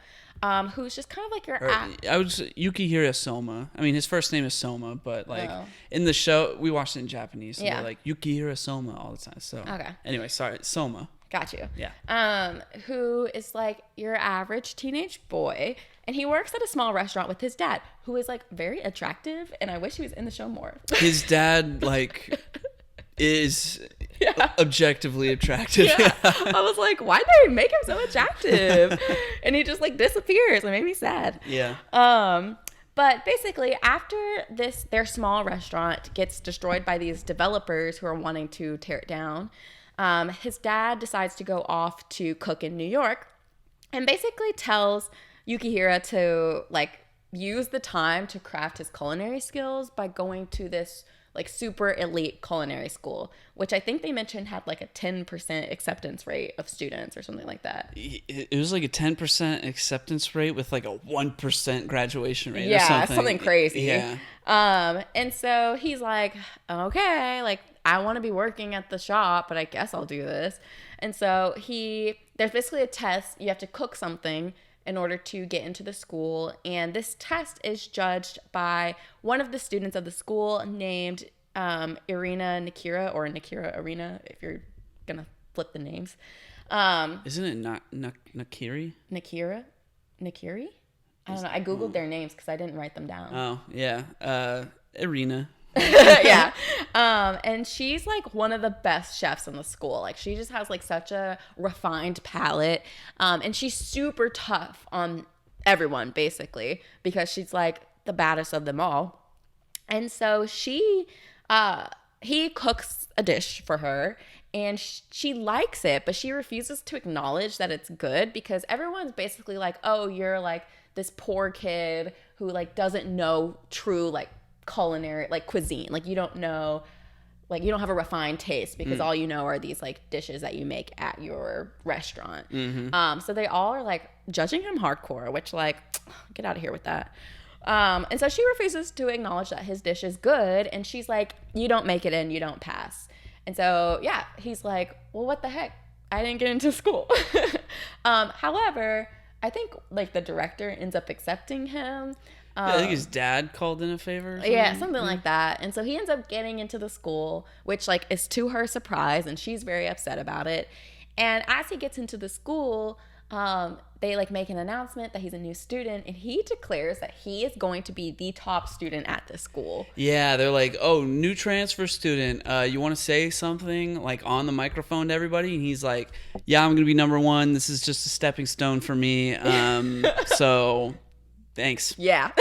who's just kind of like your I was Yukihira Soma. I mean, his first name is Soma, but like Oh. in the show, we watched it in Japanese. So Yeah. they're like Yukihira Soma all the time. So Okay. Anyway, sorry, Soma. Got you. Yeah. Who is like your average teenage boy, and he works at a small restaurant with his dad, who is like very attractive, and I wish he was in the show more. His dad like is objectively attractive. I was like, why did they make him so attractive? And he just like disappears. It made me sad. Yeah. But basically, after their small restaurant gets destroyed by these developers who are wanting to tear it down, his dad decides to go off to cook in New York and basically tells Yukihira to like use the time to craft his culinary skills by going to this like super elite culinary school, which I think they mentioned had like a 10% acceptance rate of students or something like that. It was like a 10% acceptance rate with like a 1% graduation rate. Yeah, or something crazy. Yeah. And so he's like, okay, like I want to be working at the shop, but I guess I'll do this. And so there's basically a test. You have to cook something in order to get into the school. And this test is judged by one of the students of the school named Irina Nakira, or Nakira Irina, if you're going to flip the names. Isn't it Nakiri? Nakira? Nakiri? I don't know. I Googled their names because I didn't write them down. Oh, yeah. Irina. Yeah. And she's like one of the best chefs in the school. Like she just has like such a refined palate. And she's super tough on everyone basically because she's like the baddest of them all. And so he cooks a dish for her and she likes it, but she refuses to acknowledge that it's good because everyone's basically like, oh, you're like this poor kid who like doesn't know true like culinary like cuisine, like you don't know, like you don't have a refined taste because all you know are these like dishes that you make at your restaurant. So they all are like judging him hardcore, which like get out of here with that. And so she refuses to acknowledge that his dish is good, and she's like, you don't make it in, you don't pass. And so yeah, he's like, well, what the heck, I didn't get into school. However, I think like the director ends up accepting him. I think his dad called in a favor. Yeah, something like that. And so he ends up getting into the school, which like is to her surprise, and she's very upset about it. And as he gets into the school, they like make an announcement that he's a new student, and he declares that he is going to be the top student at this school. Yeah, they're like, oh, new transfer student. You want to say something like on the microphone to everybody? And he's like, yeah, I'm going to be number one. This is just a stepping stone for me. So thanks. Yeah.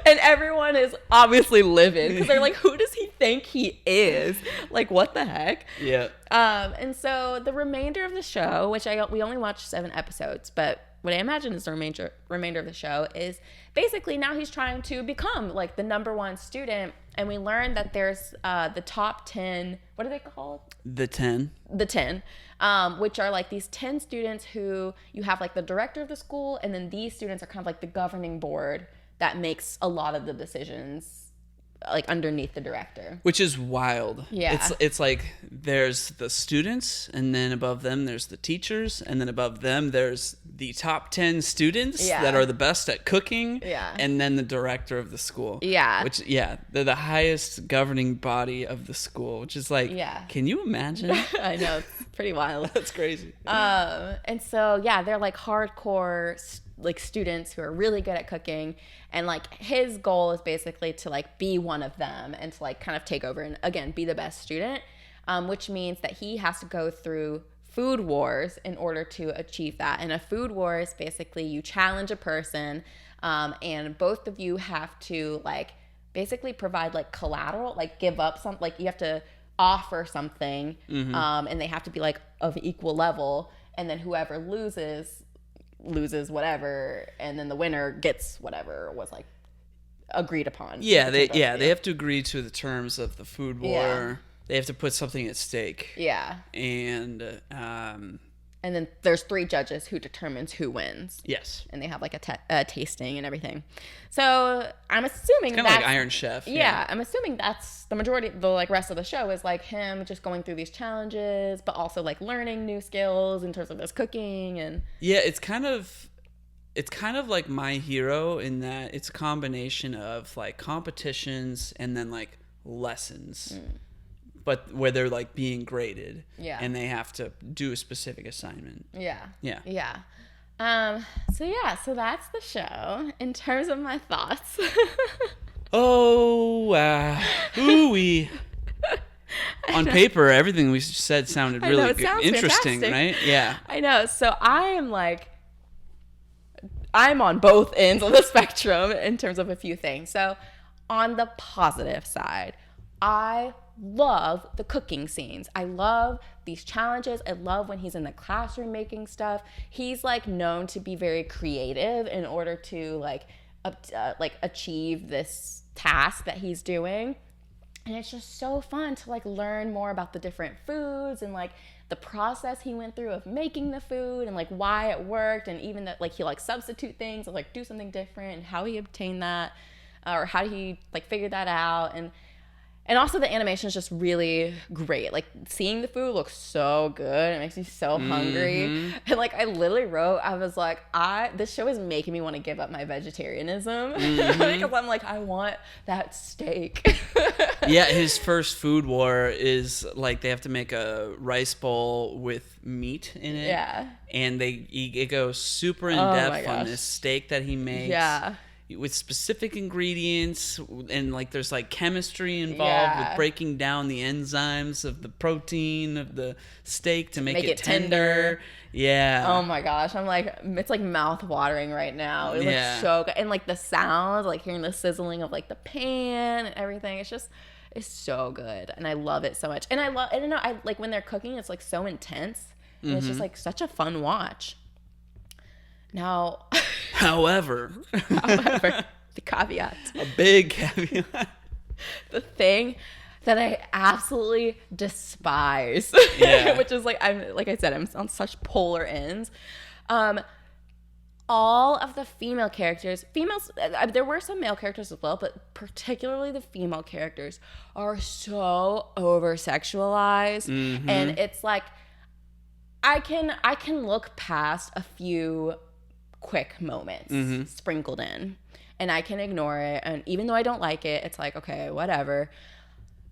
And everyone is obviously livid because they're like, who does he think he is? Like, what the heck? Yeah. And so the remainder of the show, which we only watched 7 episodes, but what I imagine is the remainder of the show, is basically now he's trying to become like the #1 student. And we learn that there's the top 10, what are they called? The 10. The 10, which are like these 10 students who you have like the director of the school, and then these students are kind of like the governing board that makes a lot of the decisions like underneath the director. Which is wild. Yeah. It's like there's the students, and then above them there's the teachers, and then above them there's the top 10 students that are the best at cooking, and then the director of the school. Yeah. Which, they're the highest governing body of the school, which is like, can you imagine? I know, it's pretty wild. That's crazy. And so, they're like hardcore like students who are really good at cooking, and like his goal is basically to like be one of them and to like kind of take over and again be the best student, which means that he has to go through food wars in order to achieve that. And a food war is basically you challenge a person, and both of you have to like basically provide like collateral, like give up some, like you have to offer something, and they have to be like of equal level, and then whoever loses whatever, and then the winner gets whatever was like agreed upon. They have to agree to the terms of the food war. They have to put something at stake. And then there's 3 judges who determines who wins. Yes. And they have like a tasting and everything. So I'm assuming it's kind of like Iron Chef. Yeah, I'm assuming that's the majority. The like rest of the show is like him just going through these challenges, but also like learning new skills in terms of his cooking. And it's kind of like My Hero in that it's a combination of like competitions and then like lessons. But where they're like being graded, and they have to do a specific assignment. So that's the show in terms of my thoughts. Ooh-wee. On paper, everything we said sounded really good. Interesting, fantastic. Right? Yeah. I know. So I'm on both ends of the spectrum in terms of a few things. So on the positive side, I love the cooking scenes. I love these challenges. I love when he's in the classroom making stuff. He's like known to be very creative in order to like achieve this task that he's doing. And it's just so fun to like learn more about the different foods and like the process he went through of making the food and like why it worked, and even that like he like substitute things or like do something different, and how he obtained that, or how he like figured that out. And also the animation is just really great. Like seeing the food looks so good. It makes me so hungry. And like I literally wrote, I was like, this show is making me want to give up my vegetarianism. Because I'm like, I want that steak. His first food war is like they have to make a rice bowl with meat in it. Yeah. And it goes super in depth on this steak that he makes. Yeah. With specific ingredients, and like there's like chemistry involved with breaking down the enzymes of the protein of the steak to make it tender. Yeah. Oh my gosh, I'm like, it's like mouth watering right now. It looks so good, and like the sounds, like hearing the sizzling of like the pan and everything. It's so good, and I love it so much. And I don't know, I like when they're cooking, it's like so intense, and it's just like such a fun watch. Now, however, the caveat. A big caveat. The thing that I absolutely despise, which is like, I said, I'm on such polar ends. All of the females, there were some male characters as well, but particularly the female characters are so over-sexualized. And it's like, I can look past a few quick moments sprinkled in, and I can ignore it, and even though I don't like it, it's like, okay, whatever.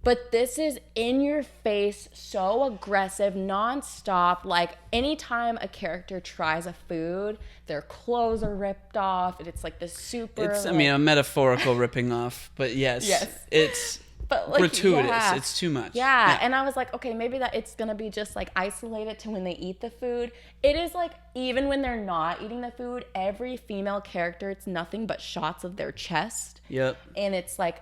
But this is in your face, so aggressive, nonstop. Like anytime a character tries a food, their clothes are ripped off, and it's like this super a metaphorical ripping off, but yes. It's but like, gratuitous. It's too much. Yeah, and I was like, okay, maybe that it's gonna be just like isolated to when they eat the food. It is like even when they're not eating the food, every female character, it's nothing but shots of their chest. Yep. And it's like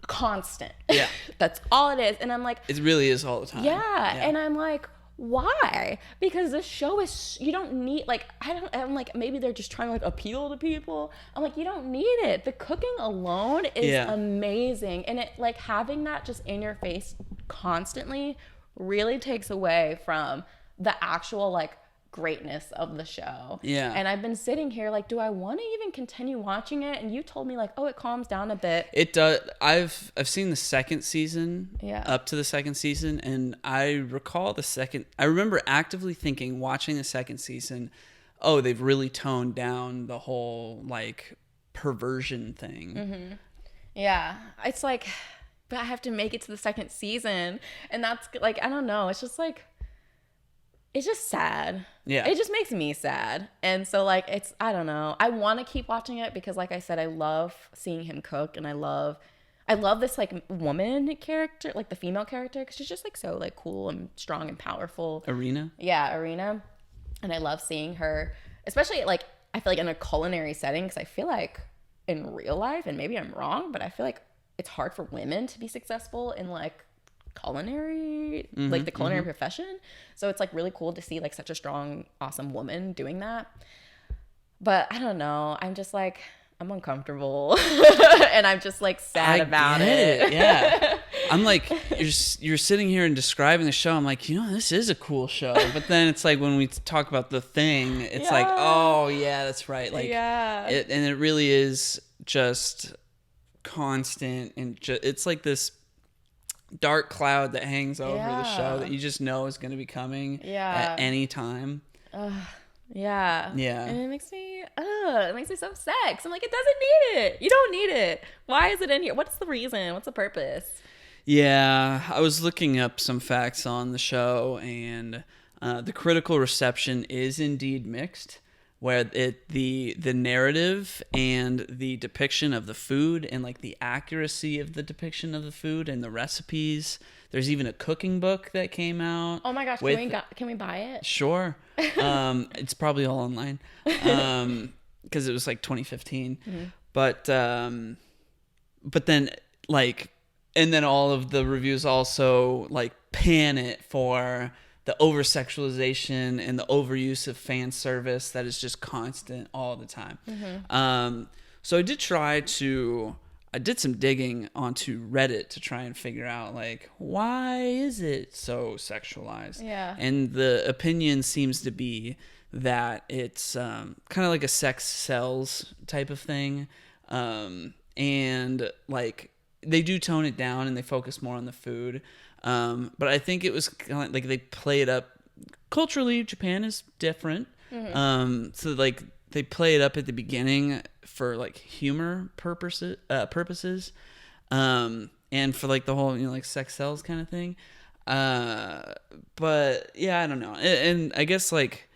constant. Yeah. That's all it is. And I'm like, it really is all the time. Yeah. And I'm like, why? Because the show is, you don't need, like, I'm like, maybe they're just trying to like appeal to people. I'm like, you don't need it. The cooking alone is amazing. And it, like, having that just in your face constantly really takes away from the actual, like, greatness of the show. Yeah. And I've been sitting here like, do I want to even continue watching it? And you told me like, oh, it calms down a bit. It does. I've seen the second season, Yeah. up to the second season, and I recall I remember actively thinking, watching the second season, oh, they've really toned down the whole like perversion thing. Mm-hmm. Yeah. It's like, but I have to make it to the second season. And that's like, I don't know. It's just like, it's just sad. Yeah. It just makes me sad. And so like, it's, I don't know. I want to keep watching it because like I said, I love seeing him cook, and I love this like woman character, like the female character, because she's just like so like cool and strong and powerful. Arena? Yeah, Arena. And I love seeing her, especially like, I feel like in a culinary setting, because I feel like in real life, and maybe I'm wrong, but I feel like it's hard for women to be successful in like culinary, like the culinary profession. So it's like really cool to see like such a strong, awesome woman doing that. But I don't know. I'm just like, I'm uncomfortable and I'm just like sad about it. Yeah. I'm like, you're sitting here and describing the show. I'm like, this is a cool show. But then it's like when we talk about The Thing, it's like, oh yeah, that's right. Like, and it really is just constant, and it's like this dark cloud that hangs over the show that you just know is going to be coming at any time. Yeah. Yeah. And it makes me so sad. 'Cause I'm like, it doesn't need it. You don't need it. Why is it in here? What's the reason? What's the purpose? Yeah. I was looking up some facts on the show, and the critical reception is indeed mixed, where the narrative and the depiction of the food, and like the accuracy of the depiction of the food and the recipes. There's even a cooking book that came out. Oh my gosh, can we buy it? Sure. It's probably all online, because it was like 2015. Mm-hmm. But then like, and then all of the reviews also like pan it for the over-sexualization and the overuse of fan service that is just constant all the time. Mm-hmm. So I did some digging onto Reddit to try and figure out, like, why is it so sexualized? Yeah. And the opinion seems to be that it's kind of like a sex sells type of thing. And, like, they do tone it down and they focus more on the food. But I think it was kind of like they play it up. Culturally, Japan is different. Mm-hmm. So, like, they play it up at the beginning for like humor purposes, and for like the whole like sex sells kind of thing. But yeah, I don't know, and I guess like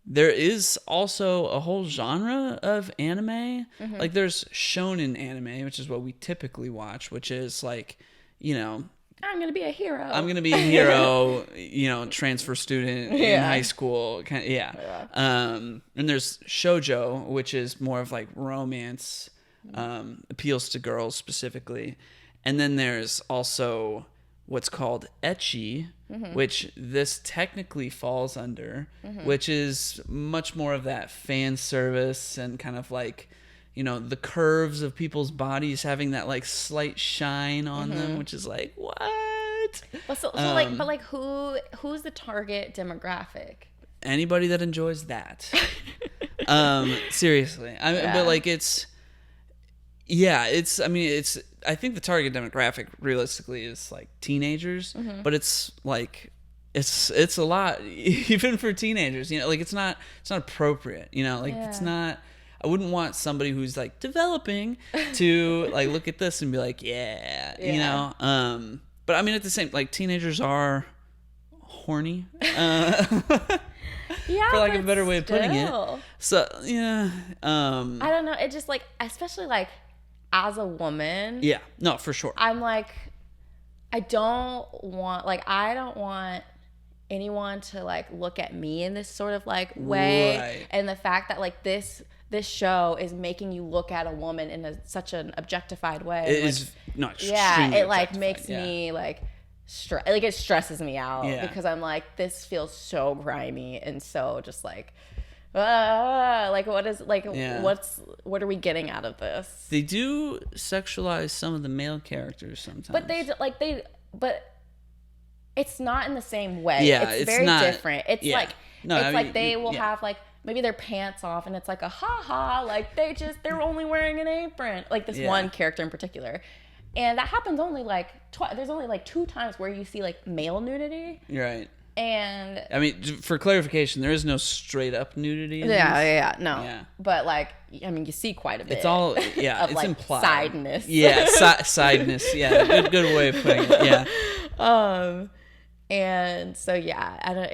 there is also a whole genre of anime. Mm-hmm. Like there's shonen anime, which is what we typically watch, which is like, I'm gonna be a hero. Transfer student in high school. And there's shoujo, which is more of like romance, appeals to girls specifically. And then there's also what's called ecchi, which this technically falls under, which is much more of that fan service and kind of like, the curves of people's bodies having that like slight shine on them, which is like, what? Who's the target demographic? Anybody that enjoys that. Seriously. But like I think the target demographic realistically is like teenagers, but it's like, it's a lot, even for teenagers, like it's not appropriate, it's not. I wouldn't want somebody who's like developing to like look at this and be like, but I mean, at the same, like teenagers are horny, for like a better way of putting it. So yeah, I don't know. It just like, especially like as a woman. Yeah, no, for sure. I'm like, I don't want anyone to like look at me in this sort of like way, right. And the fact that like this show is making you look at a woman in such an objectified way. It is not. Yeah, it like makes me like like it stresses me out Yeah. because I'm like, this feels so grimy and so just like, like what is like Yeah. what are we getting out of this? They do sexualize some of the male characters sometimes. But it's not in the same way. Yeah, it's it's very not- different. It's yeah. like No, it's I like mean, they will yeah. have like maybe their pants off and it's like a ha ha, like they're only wearing an apron. Like this Yeah. one character in particular. And that happens only like there's only like 2 times where you see like male nudity. Right. And I mean, for clarification, there is no straight up nudity in yeah, this. no. Yeah. But like, I mean, you see quite a bit. It's all, yeah, of it's like implied. sideness. Yeah, sideness. Yeah, good way of putting it. Yeah. And so yeah, I don't.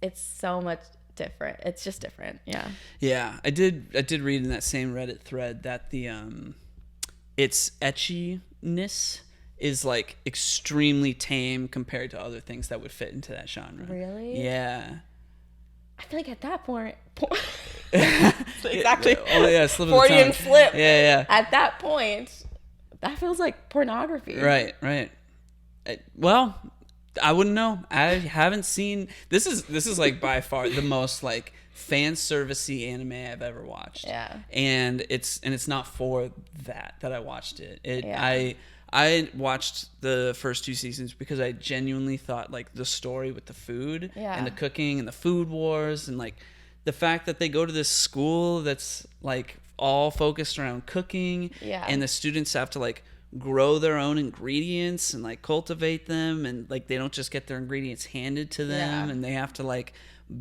It's so much different. It's just different. Yeah. Yeah, I did read in that same Reddit thread that the its etchiness is like extremely tame compared to other things that would fit into that genre. Really? Yeah. I feel like at that point, exactly. Oh yeah, slip of the Freudian tongue. slip. Yeah. At that point, that feels like pornography. Right. Well, I wouldn't know. I haven't seen. This is like by far the most like fan servicey anime I've ever watched. Yeah. And it's not for that I watched it. Yeah. I watched the first 2 seasons because I genuinely thought like the story with the food and the cooking and the food wars and like the fact that they go to this school that's like all focused around cooking and the students have to like grow their own ingredients and like cultivate them and like they don't just get their ingredients handed to them and they have to like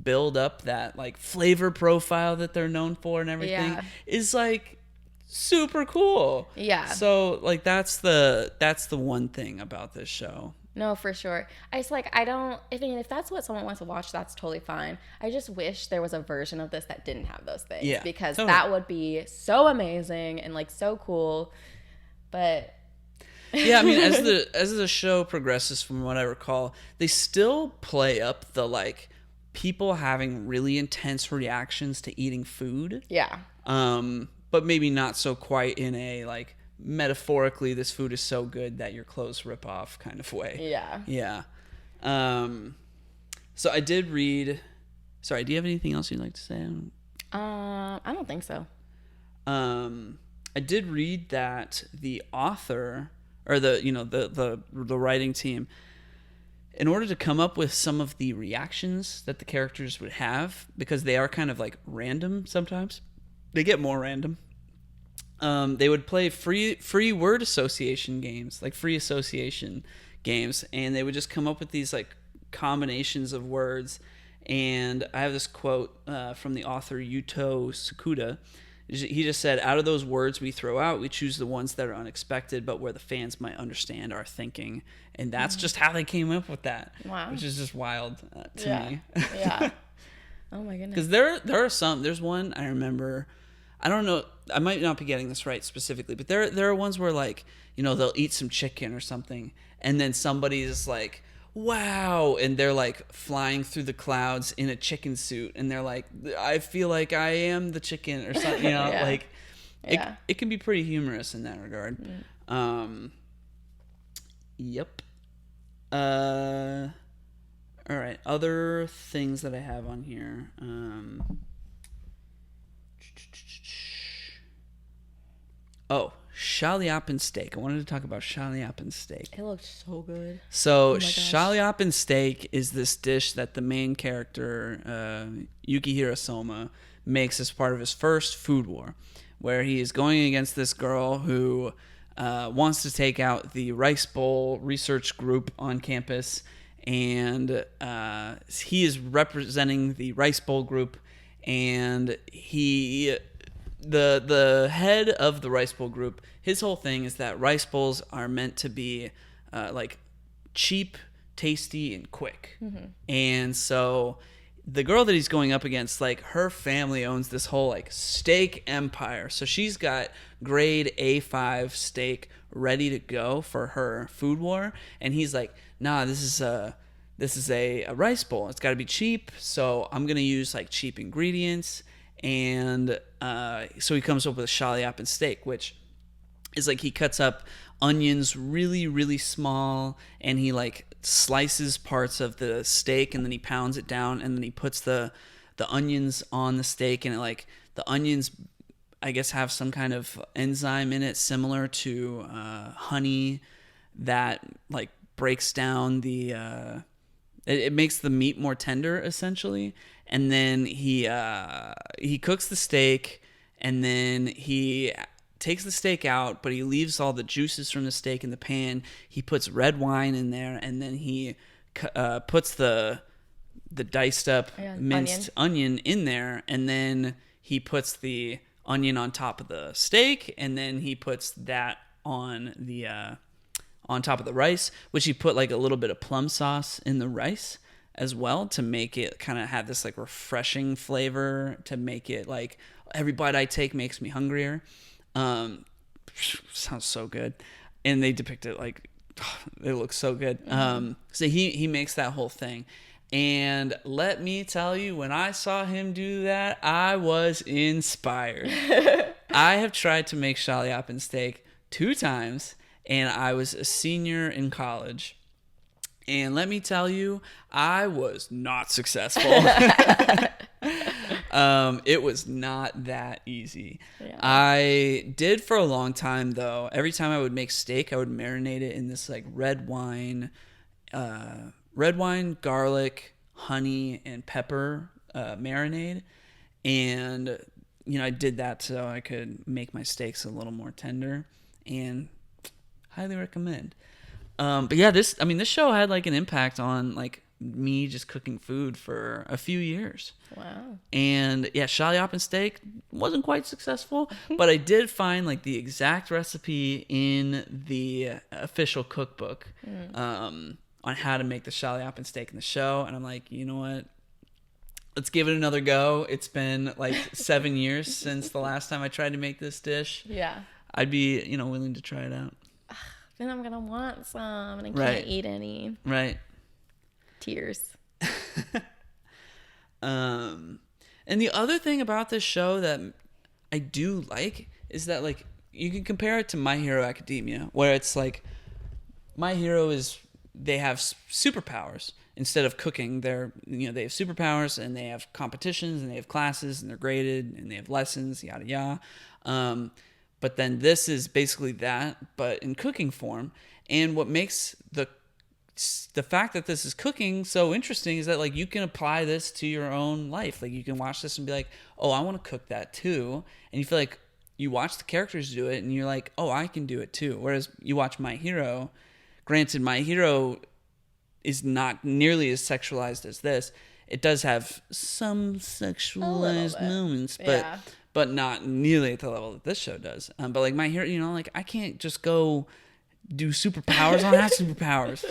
build up that like flavor profile that they're known for and everything is like super cool. Yeah. So like that's the one thing about this show. No, for sure. I just like if that's what someone wants to watch, that's totally fine. I just wish there was a version of this that didn't have those things. Yeah, because totally. that would be so amazing and like so cool. But yeah, I mean as the show progresses, from what I recall, they still play up the like people having really intense reactions to eating food. Yeah. But maybe not so quite in a like metaphorically this food is so good that your clothes rip off kind of way. Yeah. Yeah. So I did read. Sorry, do you have anything else you'd like to say? I don't think so. I did read that the author or the writing team, in order to come up with some of the reactions that the characters would have, because they are kind of like random sometimes, they get more random. They would play free word association games, like free association games, and they would just come up with these like combinations of words. And I have this quote from the author Yuto Tsukuda. He just said, "Out of those words we throw out, we choose the ones that are unexpected, but where the fans might understand our thinking." And that's just how they came up with that. Wow. Which is just wild to me. Yeah. Oh my goodness. Because there are some. There's one I remember. I don't know. I might not be getting this right specifically, but there are ones where like they'll eat some chicken or something, and then somebody's like, "Wow!" and they're like flying through the clouds in a chicken suit, and they're like, "I feel like I am the chicken" or something. Like it can be pretty humorous in that regard. Yep. All right. Other things that I have on here. Shaliapin steak. I wanted to talk about Shaliapin steak. It looks so good. So Shaliapin steak is this dish that the main character, Yukihiro Soma, makes as part of his first food war, where he is going against this girl who wants to take out the Rice Bowl research group on campus, and he is representing the Rice Bowl group, and the head of the Rice Bowl group, his whole thing is that rice bowls are meant to be like cheap, tasty, and quick. Mm-hmm. And so the girl that he's going up against, like her family owns this whole like steak empire. So she's got grade A5 steak ready to go for her food war. And he's like, nah, this is a rice bowl. It's got to be cheap. So I'm going to use like cheap ingredients. And so he comes up with a Shaliapin steak, which is like he cuts up onions really, really small, and he like slices parts of the steak, and then he pounds it down, and then he puts the onions on the steak, and it, like the onions, I guess, have some kind of enzyme in it similar to honey that like breaks down the it makes the meat more tender essentially. And then he cooks the steak, and then he takes the steak out, but he leaves all the juices from the steak in the pan. He puts red wine in there, and then he puts the diced up minced onion in there, and then he puts the onion on top of the steak, and then he puts that on top of the rice, which he put like a little bit of plum sauce in the rice as well to make it kind of have this like refreshing flavor, to make it like every bite I take makes me hungrier. Sounds so good. And they depict it like it looks so good. So he makes that whole thing. And let me tell you, when I saw him do that, I was inspired. I have tried to make shallot steak 2 times, and I was a senior in college. And let me tell you, I was not successful. It was not that easy. Yeah. I did for a long time, though. Every time I would make steak, I would marinate it in this like red wine, garlic, honey, and pepper marinade. And, I did that so I could make my steaks a little more tender, and highly recommend. But yeah, this show had like an impact on like me just cooking food for a few years. Wow. And yeah, shallot steak wasn't quite successful, but I did find like the exact recipe in the official cookbook on how to make the shallot steak in the show. And I'm like, you know what? Let's give it another go. It's been like 7 years since the last time I tried to make this dish. Yeah. I'd be, willing to try it out. Then I'm gonna want some, and I can't eat any. Right. Tears. And the other thing about this show that I do like is that like you can compare it to My Hero Academia, where it's like My Hero they have superpowers instead of cooking. They have superpowers, and they have competitions, and they have classes, and they're graded, and they have lessons, yada yada. But then this is basically that, but in cooking form. And what makes the fact that this is cooking so interesting is that like you can apply this to your own life. Like you can watch this and be like, oh, I want to cook that too. And you feel like you watch the characters do it, and you're like, oh, I can do it too. Whereas you watch My Hero, granted, My Hero is not nearly as sexualized as this. It does have some sexualized moments, but not nearly at the level that this show does. But like My Hero, like I can't just go do superpowers. I don't have superpowers.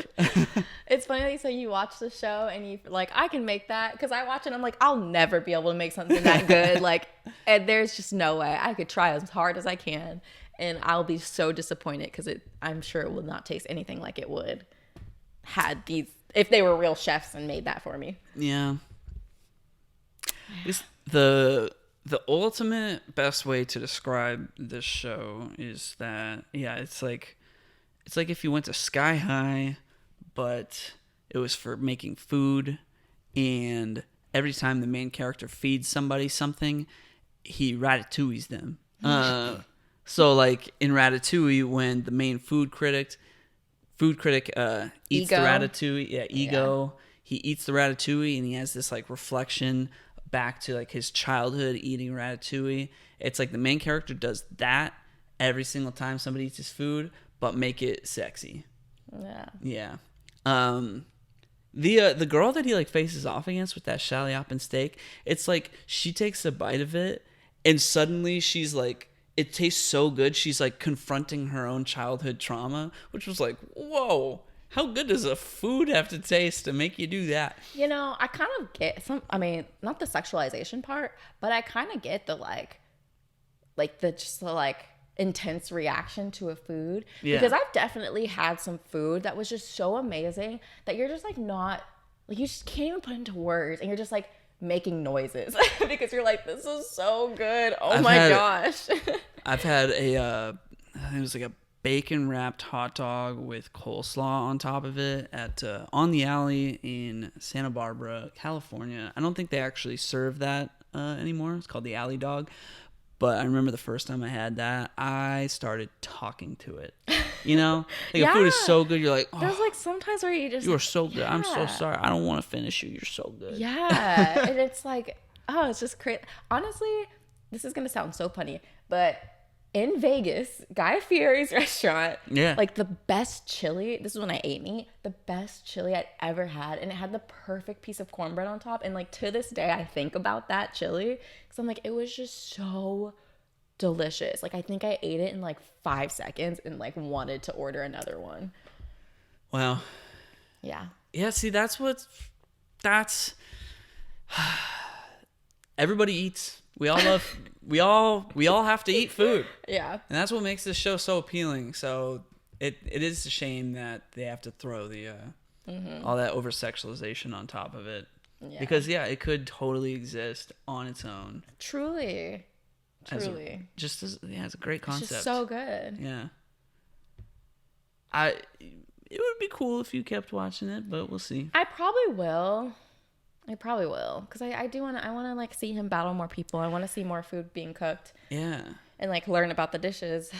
It's funny that you say you watch the show and you like, I can make that, because I watch it and I'm like, I'll never be able to make something that good. Like, and there's just no way. I could try as hard as I can, and I'll be so disappointed because I'm sure it will not taste anything like it would if they were real chefs and made that for me. Yeah. The ultimate best way to describe this show is that, it's like if you went to Sky High, but it was for making food, and every time the main character feeds somebody something, he ratatouilles them. So like in Ratatouille, when the main food critic eats the ratatouille, Ego, he eats the ratatouille, and he has this like reflection back to like his childhood eating ratatouille. It's like the main character does that every single time somebody eats his food, but make it sexy. Yeah. The girl that he like faces off against with that shallot steak, it's like she takes a bite of it, and suddenly she's like, it tastes so good, she's like confronting her own childhood trauma, which was like, whoa, how good does a food have to taste to make you do that? I kind of get not the sexualization part, but I kind of get the the intense reaction to a food. Yeah. Because I've definitely had some food that was just so amazing that you're just like not, like you just can't even put into words, and you're just like making noises because you're like, this is so good. Oh my gosh. I've had a it was like a bacon wrapped hot dog with coleslaw on top of it at On the Alley in Santa Barbara, California. I don't think they actually serve that anymore. It's called the Alley Dog. But I remember the first time I had that, I started talking to it. You know? Like, Yeah. the food is so good, you're like, oh, There's like sometimes where you just... you are so good. I'm so Yeah. sorry. I don't want to finish you. You're so good. Yeah. And it's like, oh, it's just crazy. Honestly, this is going to sound so funny, but in Vegas, Guy Fieri's restaurant, Yeah. like the best chili, this is when I ate meat, the best chili I'd ever had. And it had the perfect piece of cornbread on top. And like to this day, I think about that chili because I'm like, it was just so delicious. Like I think I ate it in like 5 seconds and like wanted to order another one. Wow. Yeah. Yeah, see, that's everybody eats. We all love, we all have to eat food. Yeah. And that's what makes this show so appealing. So it is a shame that they have to throw the all that over sexualization on top of it. Yeah. Because it could totally exist on its own. Truly. It's a great concept. It's just so good. Yeah. It would be cool if you kept watching it, but we'll see. I probably will. Because I want to like see him battle more people. I want to see more food being cooked. Yeah. And like learn about the dishes.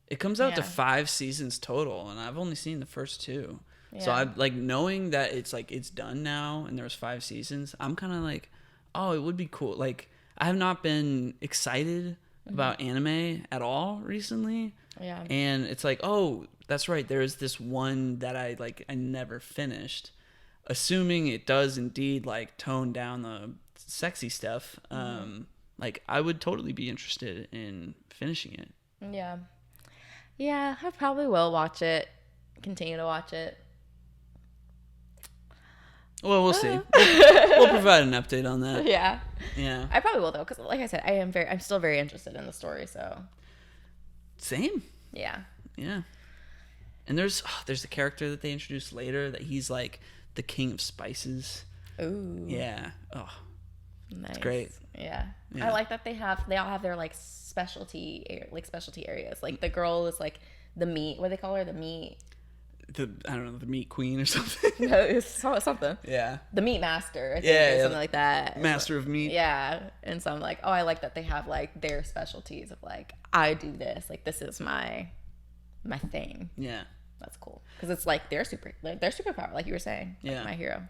It comes out to 5 seasons total, and I've only seen the first 2. Yeah. So I like knowing that it's done now and there was 5 seasons. I'm kind of like, oh, it would be cool. Like I have not been excited about anime at all recently. Yeah. And it's like, oh, that's right. There is this one that I never finished. Assuming it does indeed like tone down the sexy stuff, like I would totally be interested in finishing it. Yeah, I probably will watch it, continue to watch it. Well, we'll see. We'll provide an update on that. Yeah I probably will though, because like I said, I'm still very interested in the story. So same. Yeah And there's the character that they introduced later that he's like the king of spices. Ooh. Yeah. Oh. Nice. It's great. Yeah. I like that they all have their like specialty areas. Like the girl is like the meat. What do they call her? The meat. I don't know, the meat queen or something. No, it's something. Yeah. The meat master. I think, or something like that. Master of meat. Yeah. And so I'm like, oh, I like that they have like their specialties of like, I do this. Like this is my thing. Yeah. That's cool because it's like their superpower, like you were saying. Like my hero.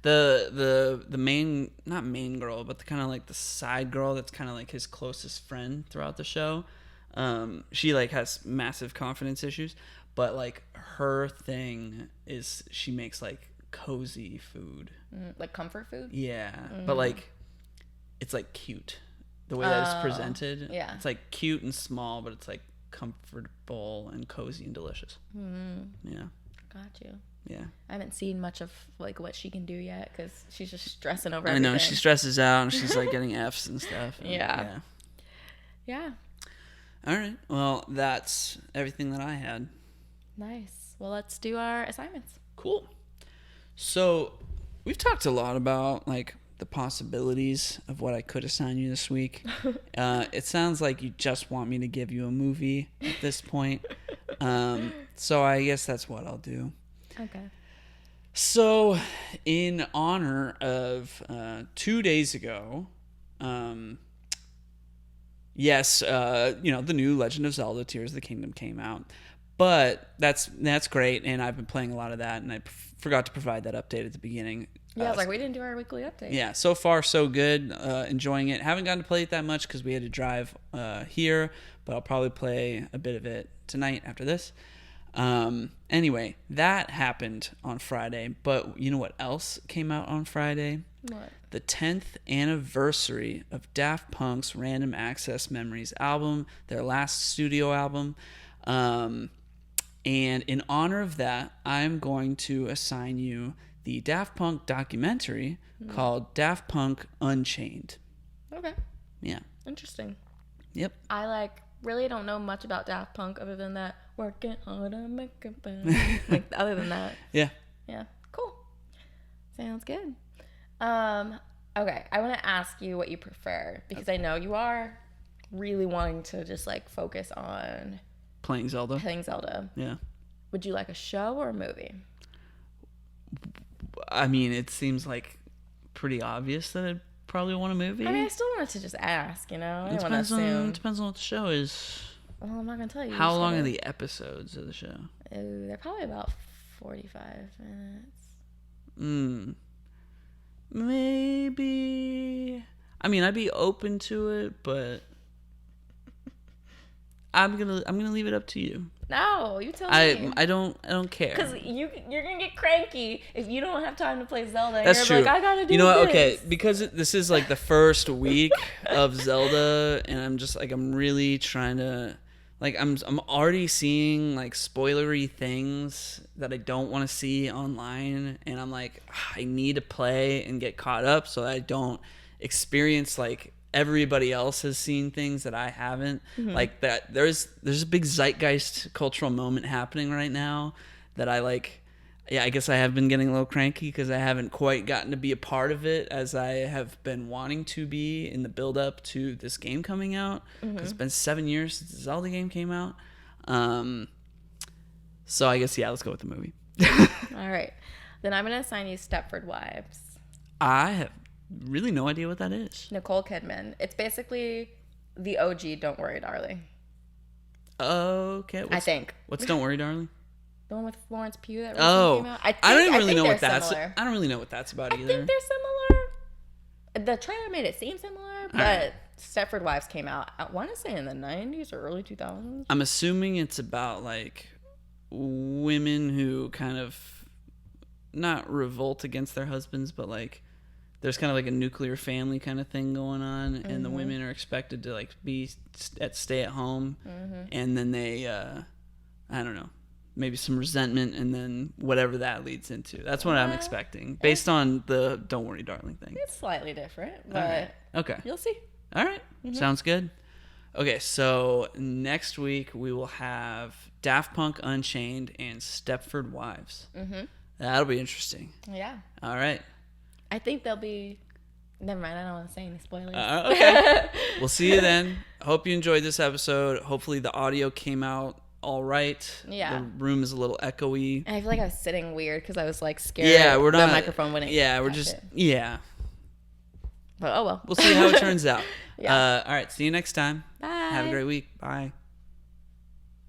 The main, not main girl, but the kind of like the side girl that's kind of like his closest friend throughout the show. She like has massive confidence issues, but like her thing is she makes like cozy food, like comfort food. Yeah, but like it's like cute the way that it's presented. Yeah, it's like cute and small, but it's like comfortable and cozy and delicious. Yeah, got you. Yeah, I haven't seen much of like what she can do yet because she's just stressing over everything. I know she stresses out and she's like getting F's and stuff. And, yeah. All right, well, that's everything that I had. Nice. Well, let's do our assignments. Cool. So we've talked a lot about like the possibilities of what I could assign you this week. It sounds like you just want me to give you a movie at this point. So I guess that's what I'll do. Okay. So in honor of 2 days ago, yes, the new Legend of Zelda Tears of the Kingdom came out. But that's great, and I've been playing a lot of that, and I forgot to provide that update at the beginning. Yeah, I was like, we didn't do our weekly update. Yeah, so far so good. Enjoying it. Haven't gotten to play it that much because we had to drive here, but I'll probably play a bit of it tonight after this. Anyway, that happened on Friday, but you know what else came out on Friday? What? The 10th anniversary of Daft Punk's Random Access Memories album, their last studio album. And in honor of that, I'm going to assign you the Daft Punk documentary called Daft Punk Unchained. Okay. Yeah. Interesting. Yep. I really don't know much about Daft Punk other than that working hard to make it better. Other than that. Yeah. Yeah. Cool. Sounds good. Okay. I want to ask you what you prefer because I know you are really wanting to just focus on playing Zelda. Playing Zelda. Yeah. Would you like a show or a movie? I mean, it seems like pretty obvious that I'd probably want a movie. I mean, I still wanted to just ask, you know? I It didn't want to assume. depends on what the show is. Well, I'm not going to tell you. How long are the episodes of the show? They're probably about 45 minutes. Maybe. I mean, I'd be open to it, but I'm gonna leave it up to you. No, you tell me. I don't care. Because you're gonna get cranky if you don't have time to play Zelda. That's you're true. Like, I gotta do you know what? this. Okay, because this is like the first week of Zelda, and I'm just like I'm really trying to like I'm already seeing like spoilery things that I don't want to see online, and I'm like I need to play and get caught up so that I don't experience like everybody else has seen things that I haven't. Like that there's a big zeitgeist cultural moment happening right now that I like. Yeah, I guess I have been getting a little cranky because I haven't quite gotten to be a part of it as I have been wanting to be in the build up to this game coming out. It's been 7 years since the Zelda game came out. So I guess, yeah, let's go with the movie. All right. Then I'm going to assign you Stepford Wives. I have really no idea what that is. Nicole Kidman. It's basically the OG Don't Worry, Darling. Okay. I think. What's Don't Worry, Darling? The one with Florence Pugh that recently came out. I don't really know what that's. I don't really know what that's about either. I think they're similar. The trailer made it seem similar, but Stepford Wives came out, I want to say in the 90s or early 2000s. I'm assuming it's about like women who kind of not revolt against their husbands, but like there's kind of like a nuclear family kind of thing going on, and the women are expected to like be stay at home, and then they I don't know, maybe some resentment, and then whatever that leads into. That's what I'm expecting based on the Don't Worry, Darling thing. It's slightly different, but Right. Okay. you'll see. All right. Sounds good. Okay, so next week we will have Daft Punk Unchained and Stepford Wives. That'll be interesting. Yeah. All right. I think they'll be... Never mind, I don't want to say any spoilers. Okay. We'll see you then. Hope you enjoyed this episode. Hopefully the audio came out all right. Yeah. The room is a little echoey. And I feel like I was sitting weird because I was like scared We're not... the microphone wouldn't we're catch just... it. Yeah. But oh well. We'll see how it turns out. Yeah. All right. See you next time. Bye. Have a great week. Bye.